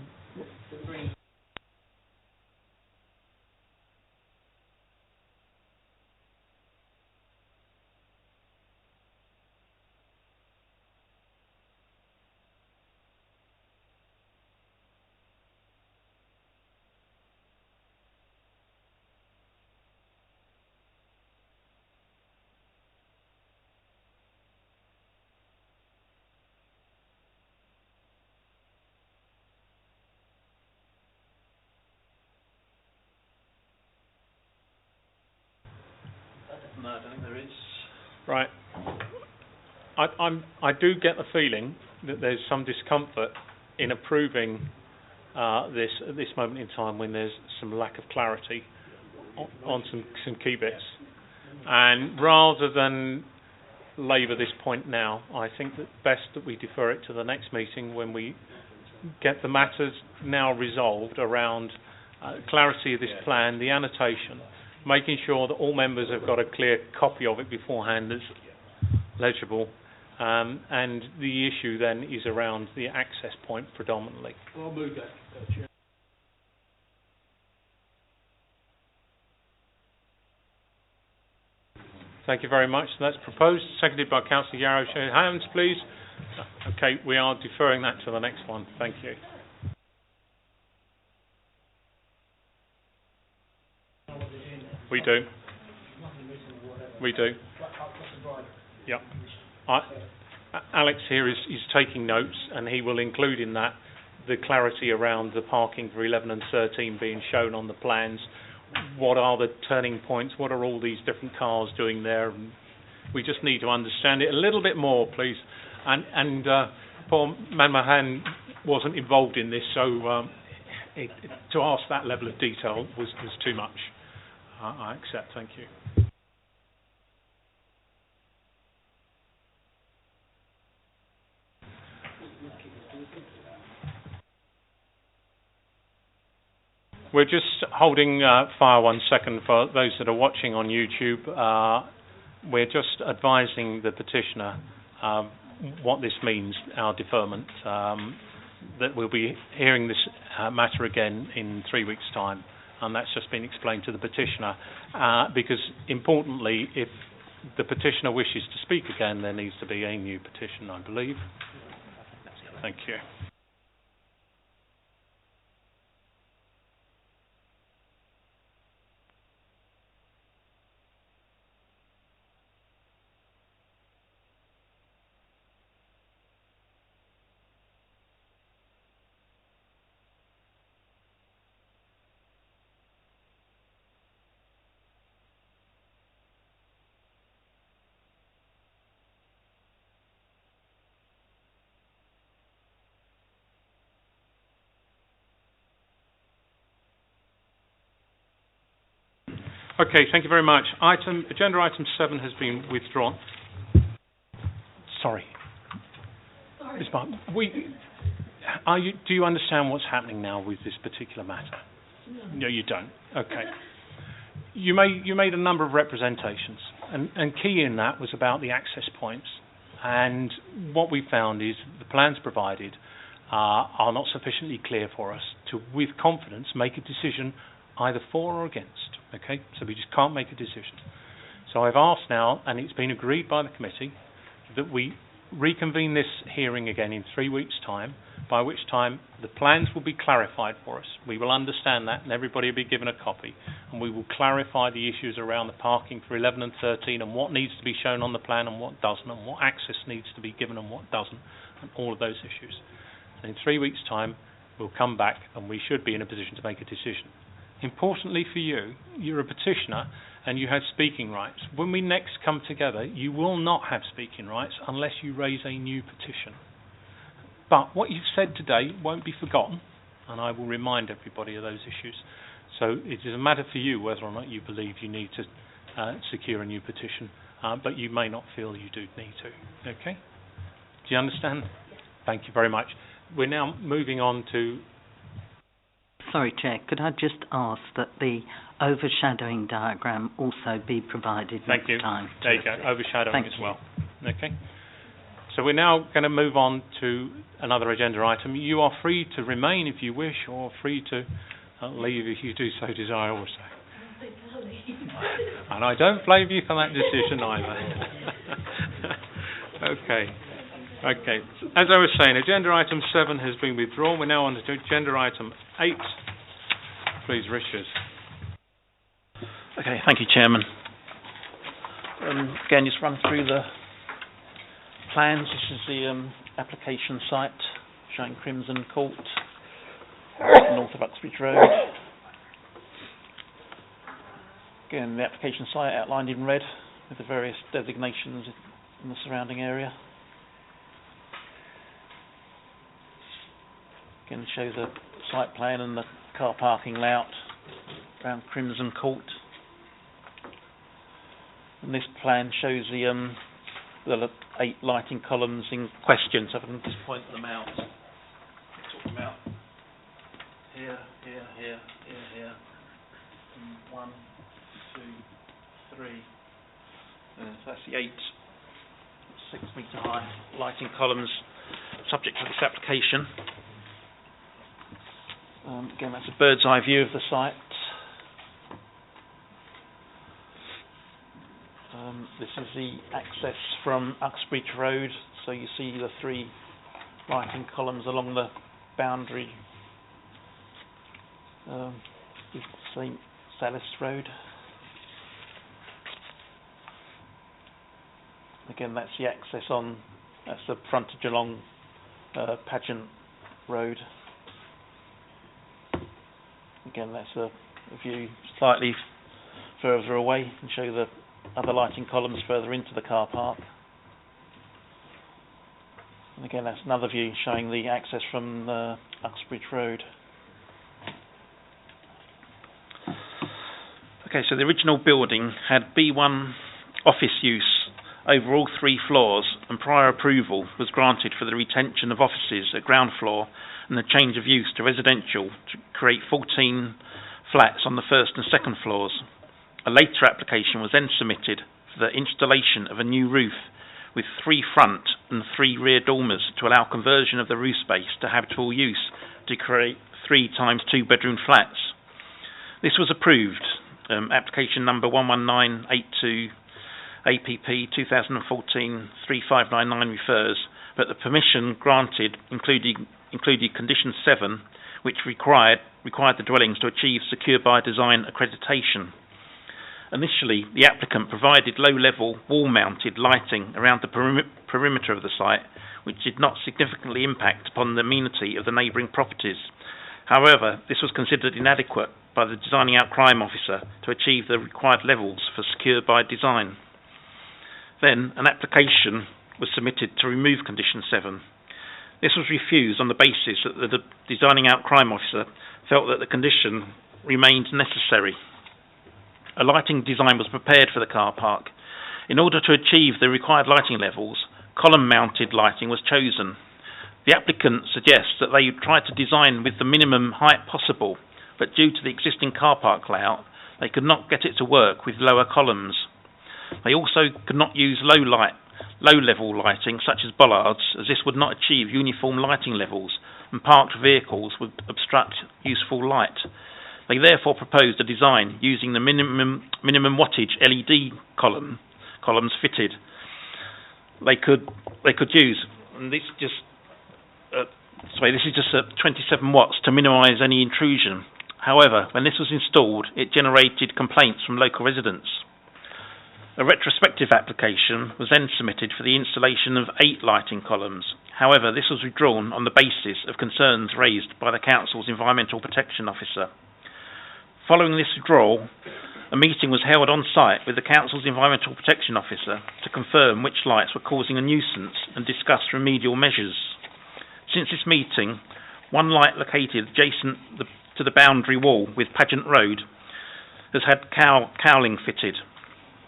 No, I don't think there is. Right. I do get the feeling that there's some discomfort in approving this at this moment in time when there's some lack of clarity on some key bits. And rather than labour this point now, I think that best that we defer it to the next meeting when we get the matters now resolved around clarity of this plan, the annotation, making sure that all members have got a clear copy of it beforehand that's legible. And the issue then is around the access point predominantly. I'll move that, Chair. Thank you very much. So that's proposed, seconded by Councillor Yarrow. Show your hands, please. Okay, we are deferring that to the next one. Thank you. We do. We do. Yep. Alex here is taking notes, and he will include in that the clarity around the parking for 11 and 13 being shown on the plans. What are the turning points? What are all these different cars doing there? And we just need to understand it a little bit more, please. And poor Manmahan wasn't involved in this, so to ask that level of detail was too much. I accept. Thank you. We're just holding fire 1 second for those that are watching on YouTube. We're just advising the petitioner what this means, our deferment, that we'll be hearing this matter again in 3 weeks' time, and that's just been explained to the petitioner, because importantly, if the petitioner wishes to speak again, there needs to be a new petition, I believe. Thank you. Okay, thank you very much. Agenda item 7 has been withdrawn. Sorry. Ms. Mark, do you understand what's happening now with this particular matter? No, you don't. Okay. You made a number of representations, and key in that was about the access points. And what we found is the plans provided are not sufficiently clear for us to, with confidence, make a decision either for or against. Okay, so we just can't make a decision. So I've asked now, and it's been agreed by the committee, that we reconvene this hearing again in 3 weeks' time, by which time the plans will be clarified for us. We will understand that, and everybody will be given a copy, and we will clarify the issues around the parking for 11 and 13, and what needs to be shown on the plan and what doesn't, and what access needs to be given and what doesn't, and all of those issues. And in 3 weeks' time, we'll come back, and we should be in a position to make a decision. Importantly for you, you're a petitioner and you have speaking rights. When we next come together, you will not have speaking rights unless you raise a new petition. But what you've said today won't be forgotten, and I will remind everybody of those issues. So it is a matter for you whether or not you believe you need to secure a new petition, but you may not feel you do need to. Okay? Do you understand? Thank you very much. We're now moving on to... Sorry, Chair, could I just ask that the overshadowing diagram also be provided Thank you. next time? There you go, overshadowing Thank as you. well. Okay. So we're now going to move on to another agenda item. You are free to remain if you wish, or free to leave if you do so desire also. And I don't blame you for that decision either. Okay. As I was saying, agenda item 7 has been withdrawn. We're now on to agenda item 8. Please, Richard. Okay, thank you, Chairman. Again, just run through the plans. This is the application site showing Crimson Court, north of Uxbridge Road. Again, the application site outlined in red with the various designations in the surrounding area. Again, show the site plan and the car parking layout around Crimson Court. And this plan shows the 8 lighting columns in question, so if I can just point them out. Talk them out. Here, and 1, 2, 3. So that's the 8 6-metre high lighting columns subject to this application. Again, that's a bird's eye view of the site. This is the access from Uxbridge Road, so you see the 3 lighting columns along the boundary with St Salis Road. Again, that's the access that's the frontage along Pageant Road. Again, that's a view slightly further away and show the other lighting columns further into the car park. And again, that's another view showing the access from Uxbridge Road. Okay, so the original building had B1 office use over all 3 floors, and prior approval was granted for the retention of offices at ground floor and the change of use to residential to create 14 flats on the first and second floors. A later application was then submitted for the installation of a new roof with 3 front and 3 rear dormers to allow conversion of the roof space to habitable use to create 3 times 2 bedroom flats. This was approved. Application number 11982 APP 2014-3599 refers, but the permission granted included condition 7, which required the dwellings to achieve secure by design accreditation. Initially, the applicant provided low-level wall-mounted lighting around the perimeter of the site, which did not significantly impact upon the amenity of the neighbouring properties. However, this was considered inadequate by the designing out crime officer to achieve the required levels for secure by design. Then, an application was submitted to remove condition 7. This was refused on the basis that the designing out crime officer felt that the condition remained necessary. A lighting design was prepared for the car park. In order to achieve the required lighting levels, column-mounted lighting was chosen. The applicant suggests that they tried to design with the minimum height possible, but due to the existing car park layout, they could not get it to work with lower columns. They also could not use low-level lighting, such as bollards, as this would not achieve uniform lighting levels, and parked vehicles would obstruct useful light. They therefore proposed a design using the minimum wattage LED columns fitted. They could use, and this is just at 27 watts to minimise any intrusion. However, when this was installed, it generated complaints from local residents. A retrospective application was then submitted for the installation of 8 lighting columns. However, this was withdrawn on the basis of concerns raised by the Council's Environmental Protection Officer. Following this withdrawal, a meeting was held on site with the Council's Environmental Protection Officer to confirm which lights were causing a nuisance and discuss remedial measures. Since this meeting, one light located adjacent to the boundary wall with Pageant Road has had cowling fitted.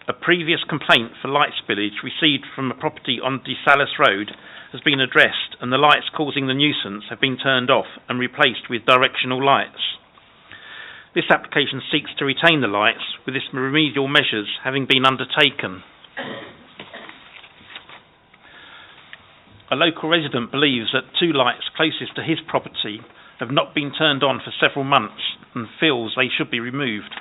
A previous complaint for light spillage received from a property on De Salis Road has been addressed, and the lights causing the nuisance have been turned off and replaced with directional lights. This application seeks to retain the lights, with its remedial measures having been undertaken. A local resident believes that 2 lights closest to his property have not been turned on for several months and feels they should be removed.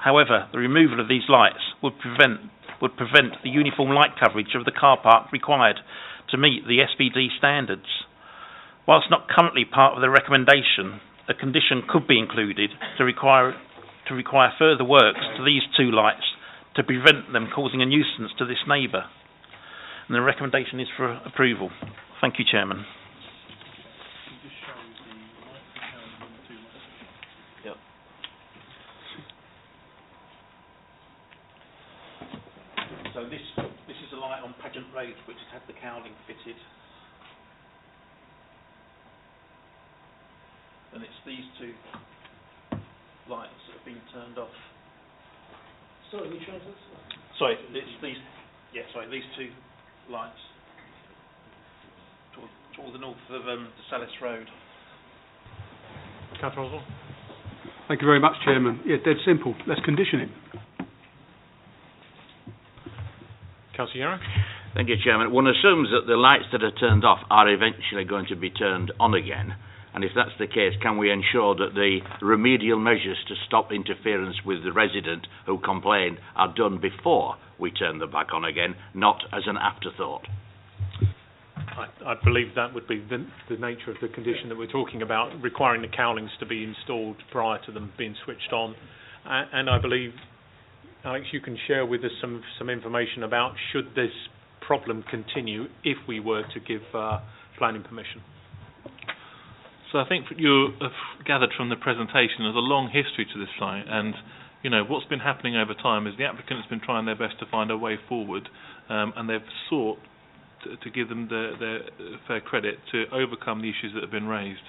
However, the removal of these lights would prevent the uniform light coverage of the car park required to meet the SBD standards. Whilst not currently part of the recommendation, a condition could be included to require further works to these 2 lights to prevent them causing a nuisance to this neighbour. And the recommendation is for approval. Thank you, Chairman. Yep. So this is a light on Pageant Road which has had the cowling fitted. And it's these 2 lights that have been turned off. Sorry, which ones? Sorry, it's these. Yeah, sorry, these 2 lights toward the north of De Salis Road. Councillor Oswald? Thank you very much, Chairman. Yeah, dead simple. Let's condition it. Councillor Yarrow? Thank you, Chairman. One assumes that the lights that are turned off are eventually going to be turned on again. And if that's the case, can we ensure that the remedial measures to stop interference with the resident who complained are done before we turn them back on again, not as an afterthought? I believe that would be the nature of the condition that we're talking about, requiring the cowlings to be installed prior to them being switched on. And I believe, Alex, you can share with us some information about should this problem continue if we were to give planning permission. So I think you have gathered from the presentation there's a long history to this site, and what's been happening over time is the applicant has been trying their best to find a way forward, and they've sought to give them their fair credit to overcome the issues that have been raised.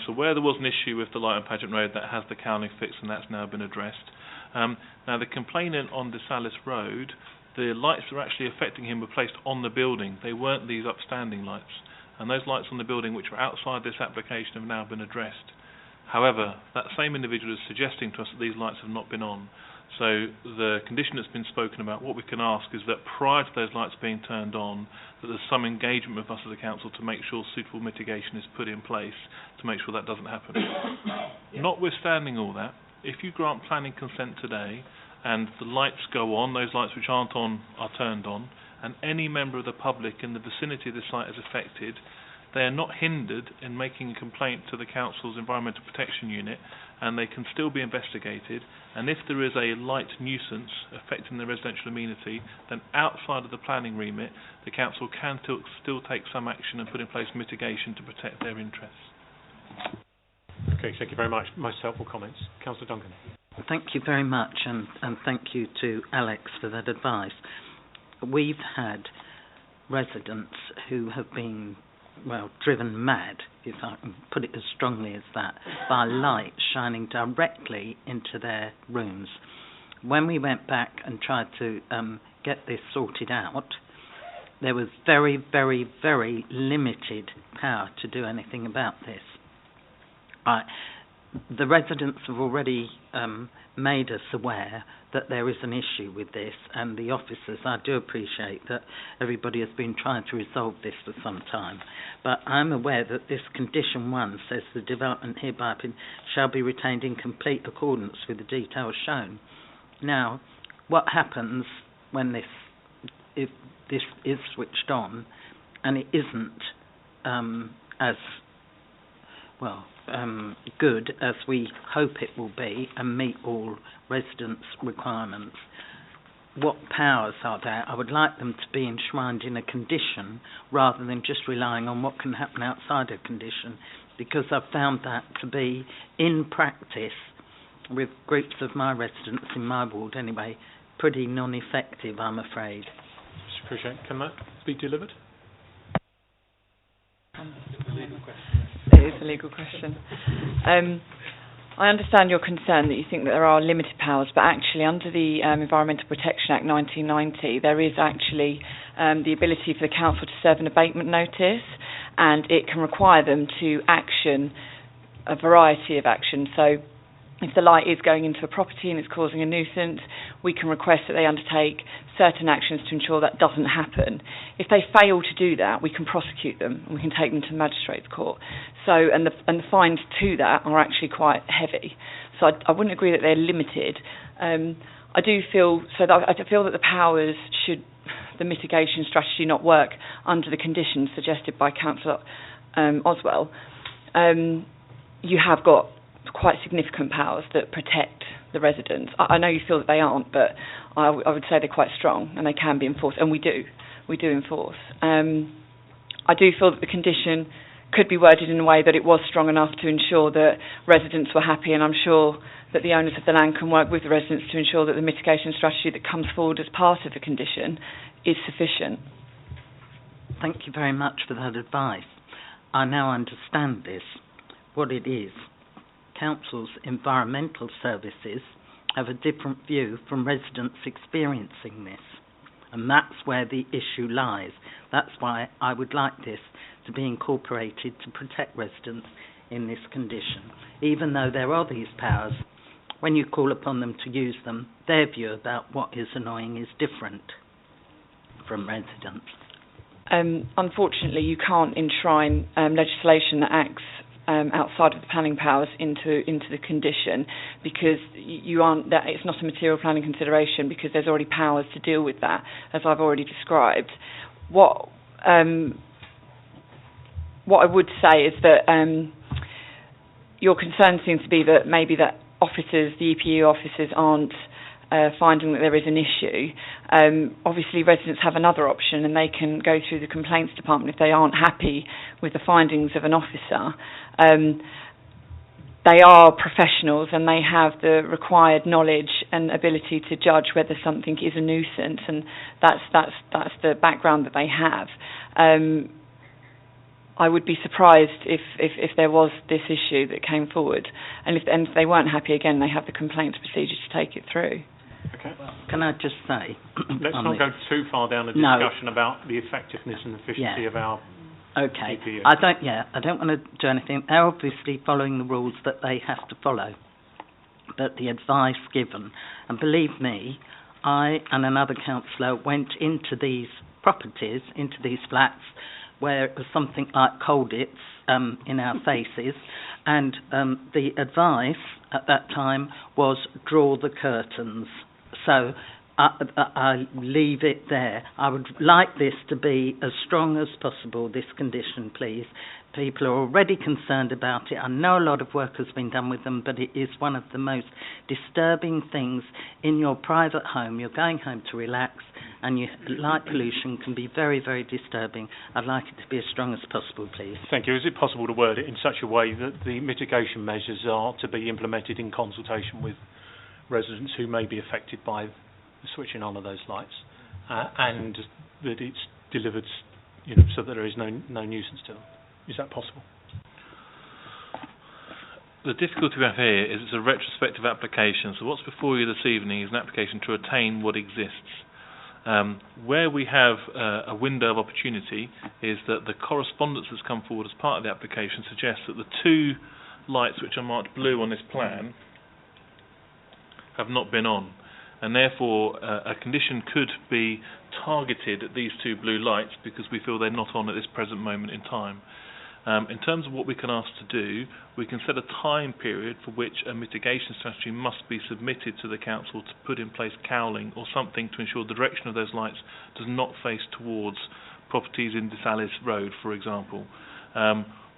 So where there was an issue with the light on Pageant Road, that has the cowling fixed, and that's now been addressed. Now the complainant on DeSalis Road, the lights that were actually affecting him were placed on the building. They weren't these upstanding lights. And those lights on the building which were outside this application have now been addressed. However, that same individual is suggesting to us that these lights have not been on. So the condition that's been spoken about, what we can ask is that prior to those lights being turned on, that there's some engagement with us as a council to make sure suitable mitigation is put in place to make sure that doesn't happen. Notwithstanding all that, if you grant planning consent today and the lights go on, those lights which aren't on are turned on, and any member of the public in the vicinity of the site is affected, they are not hindered in making a complaint to the council's environmental protection unit, and they can still be investigated. And if there is a light nuisance affecting the residential amenity, then outside of the planning remit, the council can still take some action and put in place mitigation to protect their interests. Okay, thank you very much. Most helpful comments. Councillor Duncan. Thank you very much, and thank you to Alex for that advice. We've had residents who have been, driven mad, if I can put it as strongly as that, by light shining directly into their rooms. When we went back and tried to get this sorted out, there was very, very, very limited power to do anything about this. The residents have already made us aware that there is an issue with this, and the officers, I do appreciate that everybody has been trying to resolve this for some time, but I'm aware that this condition 1 says the development hereby shall be retained in complete accordance with the details shown. Now, what happens when if this is switched on and it isn't as good as we hope it will be and meet all residents' requirements? What powers are there? I would like them to be enshrined in a condition rather than just relying on what can happen outside a condition, because I've found that to be, in practice, with groups of my residents in my ward anyway, pretty non-effective, I'm afraid. Appreciate. Can that be delivered? It is a legal question. I understand your concern that you think that there are limited powers, but actually under the Environmental Protection Act 1990, there is actually the ability for the council to serve an abatement notice, and it can require them to action a variety of actions. So if the light is going into a property and it's causing a nuisance, we can request that they undertake certain actions to ensure that doesn't happen. If they fail to do that, we can prosecute them and we can take them to the magistrate's court. So, and the fines to that are actually quite heavy. So I wouldn't agree that they're limited. I feel that the powers should, the mitigation strategy not work under the conditions suggested by Councillor Oswell. You have got quite significant powers that protect the residents. I know you feel that they aren't, but I would say they're quite strong and they can be enforced, and we do enforce. I do feel that the condition could be worded in a way that it was strong enough to ensure that residents were happy, and I'm sure that the owners of the land can work with the residents to ensure that the mitigation strategy that comes forward as part of the condition is sufficient. Thank you very much for that advice. I now understand this, what it is. Council's environmental services have a different view from residents experiencing this, and that's where the issue lies. That's why I would like this to be incorporated to protect residents in this condition. Even though there are these powers, when you call upon them to use them, their view about what is annoying is different. from residents? Unfortunately, you can't enshrine legislation that acts outside of the planning powers into the condition, because you aren't. That it's not a material planning consideration, because there's already powers to deal with that, as I've already described. What I would say is that your concern seems to be that maybe that officers, the EPU officers, aren't finding that there is an issue. Obviously, residents have another option, and they can go through the complaints department if they aren't happy with the findings of an officer. They are professionals, and they have the required knowledge and ability to judge whether something is a nuisance, and that's the background that they have. I would be surprised if there was this issue that came forward, and if they weren't happy, again, they have the complaints procedure to take it through. Okay. Can I just say... Let's not go too far down the discussion about the effectiveness and efficiency of our EPU. I don't want to do anything. They're obviously following the rules that they have to follow, but the advice given, and believe me, I and another councillor went into these properties, into these flats, where it was something like Colditz in our faces, and the advice at that time was draw the curtains. So I leave it there. I would like this to be as strong as possible, this condition, please. People are already concerned about it. I know a lot of work has been done with them, but it is one of the most disturbing things in your private home. You're going home to relax, and light pollution can be very, very disturbing. I'd like it to be as strong as possible, please. Thank you. Is it possible to word it in such a way that the mitigation measures are to be implemented in consultation with residents who may be affected by the switching on of those lights, and that it's delivered, so that there is no nuisance to them? Is that possible? The difficulty we have here is it's a retrospective application, so what's before you this evening is an application to attain what exists. Where we have a window of opportunity is that the correspondence that's come forward as part of the application suggests that the two lights which are marked blue on this plan have not been on, and therefore a condition could be targeted at these two blue lights because we feel they're not on at this present moment in time. In terms of what we can ask to do, we can set a time period for which a mitigation strategy must be submitted to the council to put in place cowling or something to ensure the direction of those lights does not face towards properties in Desalis Road, for example.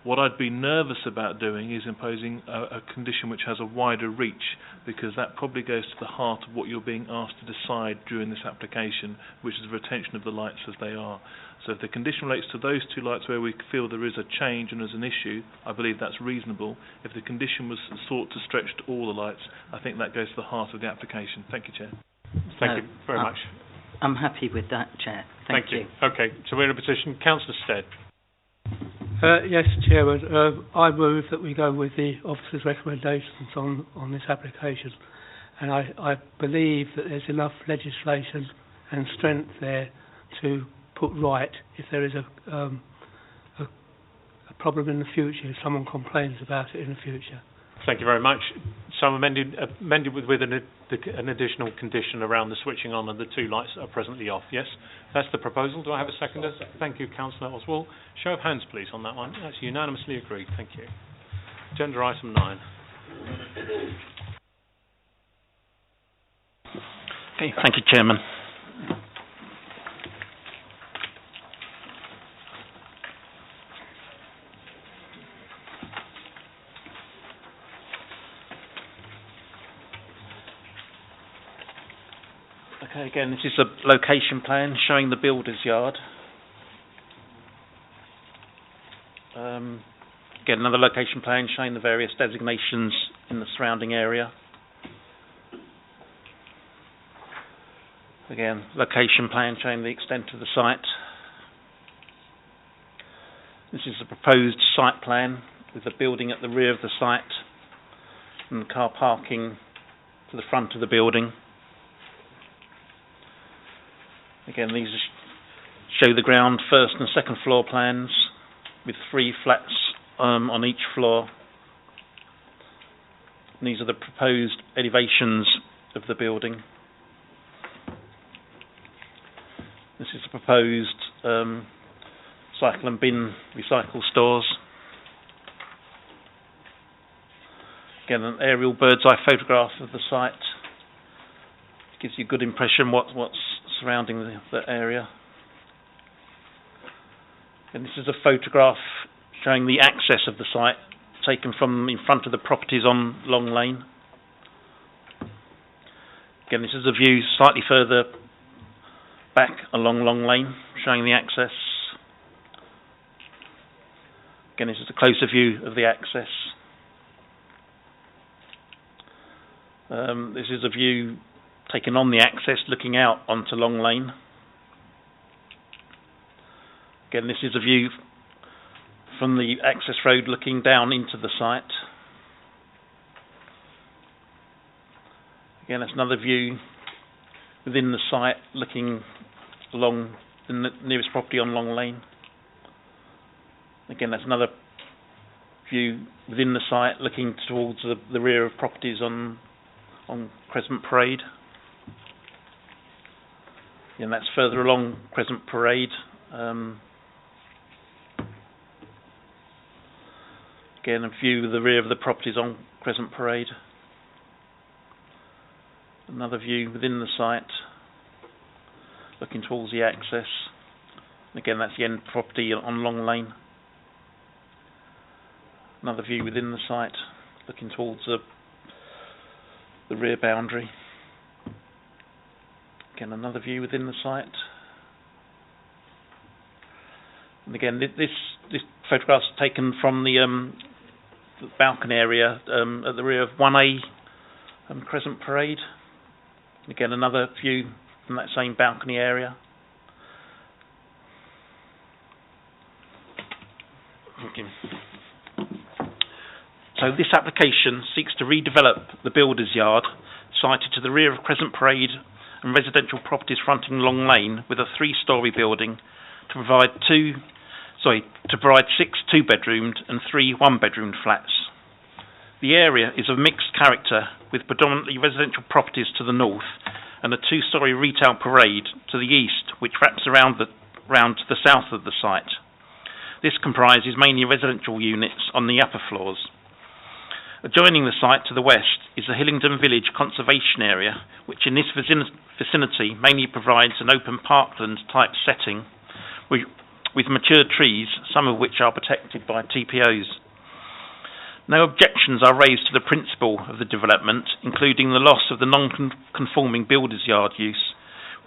What I'd be nervous about doing is imposing a condition which has a wider reach, because that probably goes to the heart of what you're being asked to decide during this application, which is the retention of the lights as they are. So if the condition relates to those two lights where we feel there is a change and there's an issue, I believe that's reasonable. If the condition was sought to stretch to all the lights, I think that goes to the heart of the application. Thank you, Chair. Thank you very much. I'm happy with that, Chair. Thank you. Okay, so we're in a position. Councillor Stead. Yes, Chairman. I move that we go with the officer's recommendations on this application, and I believe that there's enough legislation and strength there to put right if there is a problem in the future, if someone complains about it in the future. Thank you very much. So amended with an additional condition around the switching on of the two lights that are presently off. Yes, that's the proposal. Do I have a seconder? Thank you, Councillor Oswald. Show of hands, please, on that one. That's unanimously agreed. Thank you. Agenda item 9. Okay, thank you, Chairman. Okay, again, this is a location plan showing the builder's yard. Again, another location plan showing the various designations in the surrounding area. Again, location plan showing the extent of the site. This is the proposed site plan with the building at the rear of the site and the car parking to the front of the building. Again, these show the ground first and second floor plans with 3 flats on each floor. And these are the proposed elevations of the building. This is the proposed cycle and bin recycle stores. Again, an aerial bird's eye photograph of the site. Gives you a good impression what's surrounding the area. And this is a photograph showing the access of the site, taken from in front of the properties on Long Lane. Again, this is a view slightly further back along Long Lane, showing the access. Again, this is a closer view of the access. This is a view taken on the access, looking out onto Long Lane. Again, this is a view from the access road looking down into the site. Again, that's another view within the site, looking along the nearest property on Long Lane. Again, that's another view within the site, looking towards the rear of properties on Crescent Parade. And that's further along Crescent Parade. Again, a view of the rear of the properties on Crescent Parade. Another view within the site, looking towards the access. And again, that's the end property on Long Lane. Another view within the site, looking towards the rear boundary. Again, another view within the site. And again, this photograph's taken from the balcony area at the rear of 1A Crescent Parade. And again, another view from that same balcony area. Okay. So this application seeks to redevelop the Builders' Yard sited to the rear of Crescent Parade and residential properties fronting Long Lane with a 3-storey building to provide 6 two-bedroomed and 3 one-bedroomed flats. The area is of mixed character, with predominantly residential properties to the north and a 2-storey retail parade to the east, which wraps around to the south of the site. This comprises mainly residential units on the upper floors. Adjoining the site to the west is the Hillingdon Village Conservation Area, which in this vicinity mainly provides an open parkland-type setting with mature trees, some of which are protected by TPOs. No objections are raised to the principle of the development, including the loss of the non-conforming builders' yard use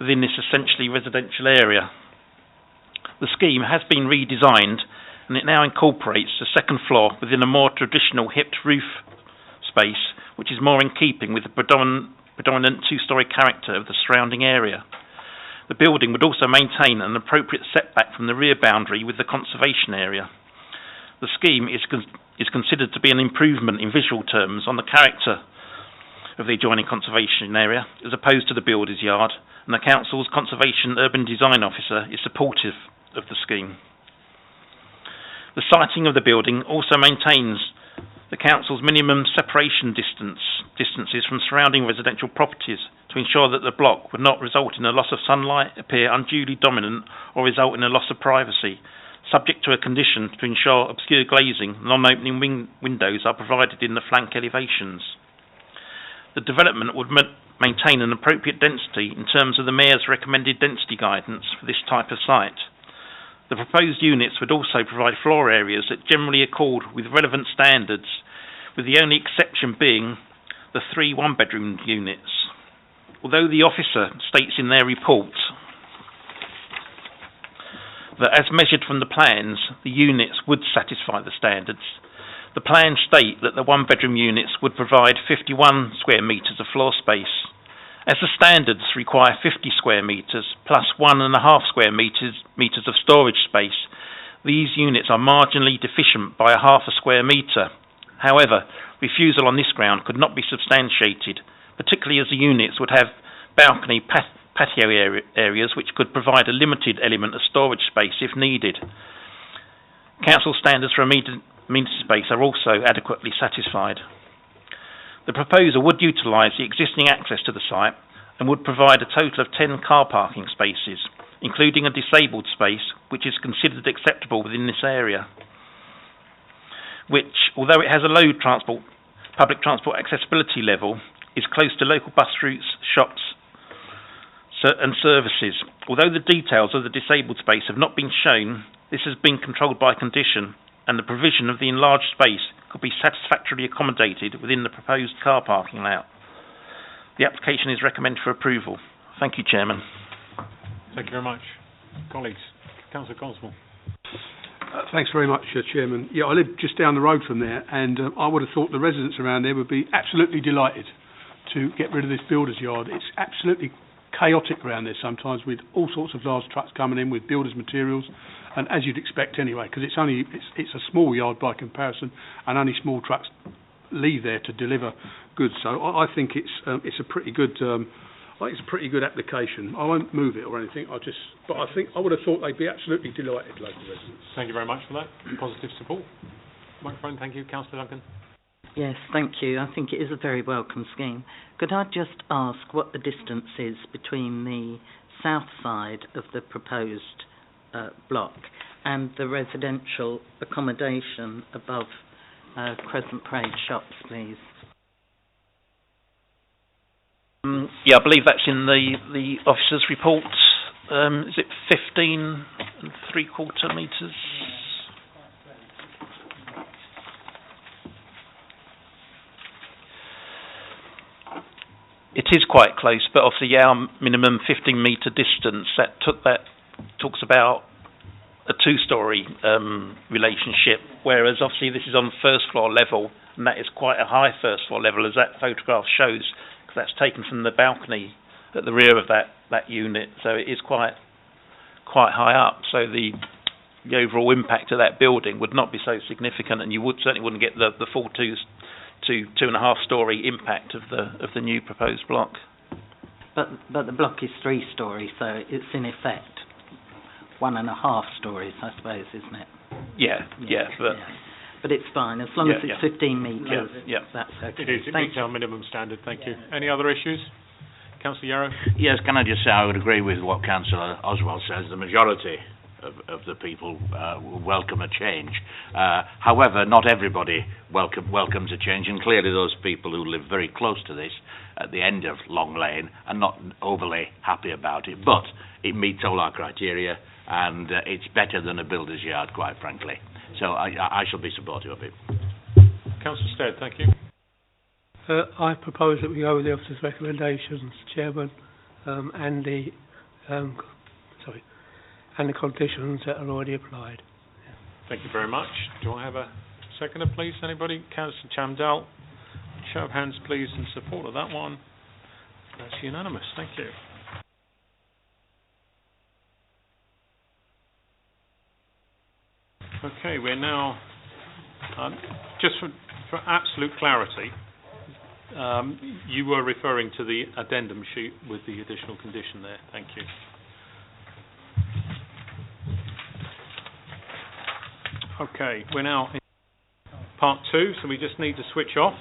within this essentially residential area. The scheme has been redesigned, and it now incorporates the second floor within a more traditional hipped roof space, which is more in keeping with the predominant 2-storey character of the surrounding area. The building would also maintain an appropriate setback from the rear boundary with the conservation area. The scheme is considered to be an improvement in visual terms on the character of the adjoining conservation area, as opposed to the Builders' Yard, and the Council's Conservation Urban Design Officer is supportive of the scheme. The siting of the building also maintains the Council's minimum separation distances from surrounding residential properties to ensure that the block would not result in a loss of sunlight, appear unduly dominant, or result in a loss of privacy, subject to a condition to ensure obscure glazing and non-opening windows are provided in the flank elevations. The development would maintain an appropriate density in terms of the Mayor's recommended density guidance for this type of site. The proposed units would also provide floor areas that generally accord with relevant standards, with the only exception being the 3 one-bedroom units. Although the officer states in their report that as measured from the plans, the units would satisfy the standards, the plans state that the one-bedroom units would provide 51 square metres of floor space. As the standards require 50 square metres plus 1.5 square metres of storage space, these units are marginally deficient by 0.5 square metre. However, refusal on this ground could not be substantiated, particularly as the units would have balcony patio areas which could provide a limited element of storage space if needed. Council standards for amenity space are also adequately satisfied. The proposer would utilise the existing access to the site and would provide a total of 10 car parking spaces, including a disabled space, which is considered acceptable within this area, which, although it has a low public transport accessibility level, is close to local bus routes, shops and services. Although the details of the disabled space have not been shown, this has been controlled by condition, and the provision of the enlarged space could be satisfactorily accommodated within the proposed car parking layout. The application is recommended for approval. Thank you, Chairman. Thank you very much. Colleagues, Councillor Goswell. Thanks very much, Chairman. Yeah, I live just down the road from there, and I would have thought the residents around there would be absolutely delighted to get rid of this builder's yard. It's absolutely chaotic around there sometimes, with all sorts of large trucks coming in with builders' materials, and as you'd expect anyway, because it's a small yard by comparison, and only small trucks leave there to deliver goods. So I think it's a pretty good. It's a pretty good application. I won't move it or anything. But I think I would have thought they'd be absolutely delighted, local residents. Thank you very much for that. Positive support. Microphone, thank you. Councillor Duncan. Yes, thank you. I think it is a very welcome scheme. Could I just ask what the distance is between the south side of the proposed block and the residential accommodation above Crescent Parade Shops, please? Yeah, I believe that's in the officer's report. Is it 15 3/4 metres? It is quite close, but obviously our minimum 15-metre distance, that talks about a two-storey relationship, whereas obviously this is on first floor level, and that is quite a high first floor level, as that photograph shows. That's taken from the balcony at the rear of that unit, so it is quite high up. So the overall impact of that building would not be so significant, and you certainly wouldn't get the full 2.5 story impact of the new proposed block. But the block is 3 story, so it's in effect 1.5 stories, I suppose, isn't it? Yeah. But it's fine, as long as it's 15 metres, that's okay. It is, it meets our minimum standard, thank you. Any other issues? Councillor Yarrow? Yes, can I just say I would agree with what Councillor Oswald says. The majority of the people welcome a change. However, not everybody welcomes a change, and clearly those people who live very close to this at the end of Long Lane are not overly happy about it, but it meets all our criteria, and it's better than a builder's yard, quite frankly. So I shall be supportive of it. Councillor Stead, thank you. I propose that we go with the officer's recommendations, Chairman, and the conditions that are already applied. Thank you very much. Do I have a seconder, please? Anybody? Councillor Chamdal. Show of hands, please, in support of that one. That's unanimous. Thank you. Okay, we're now, just for absolute clarity, you were referring to the addendum sheet with the additional condition there. Thank you. Okay, we're now in part 2, so we just need to switch off.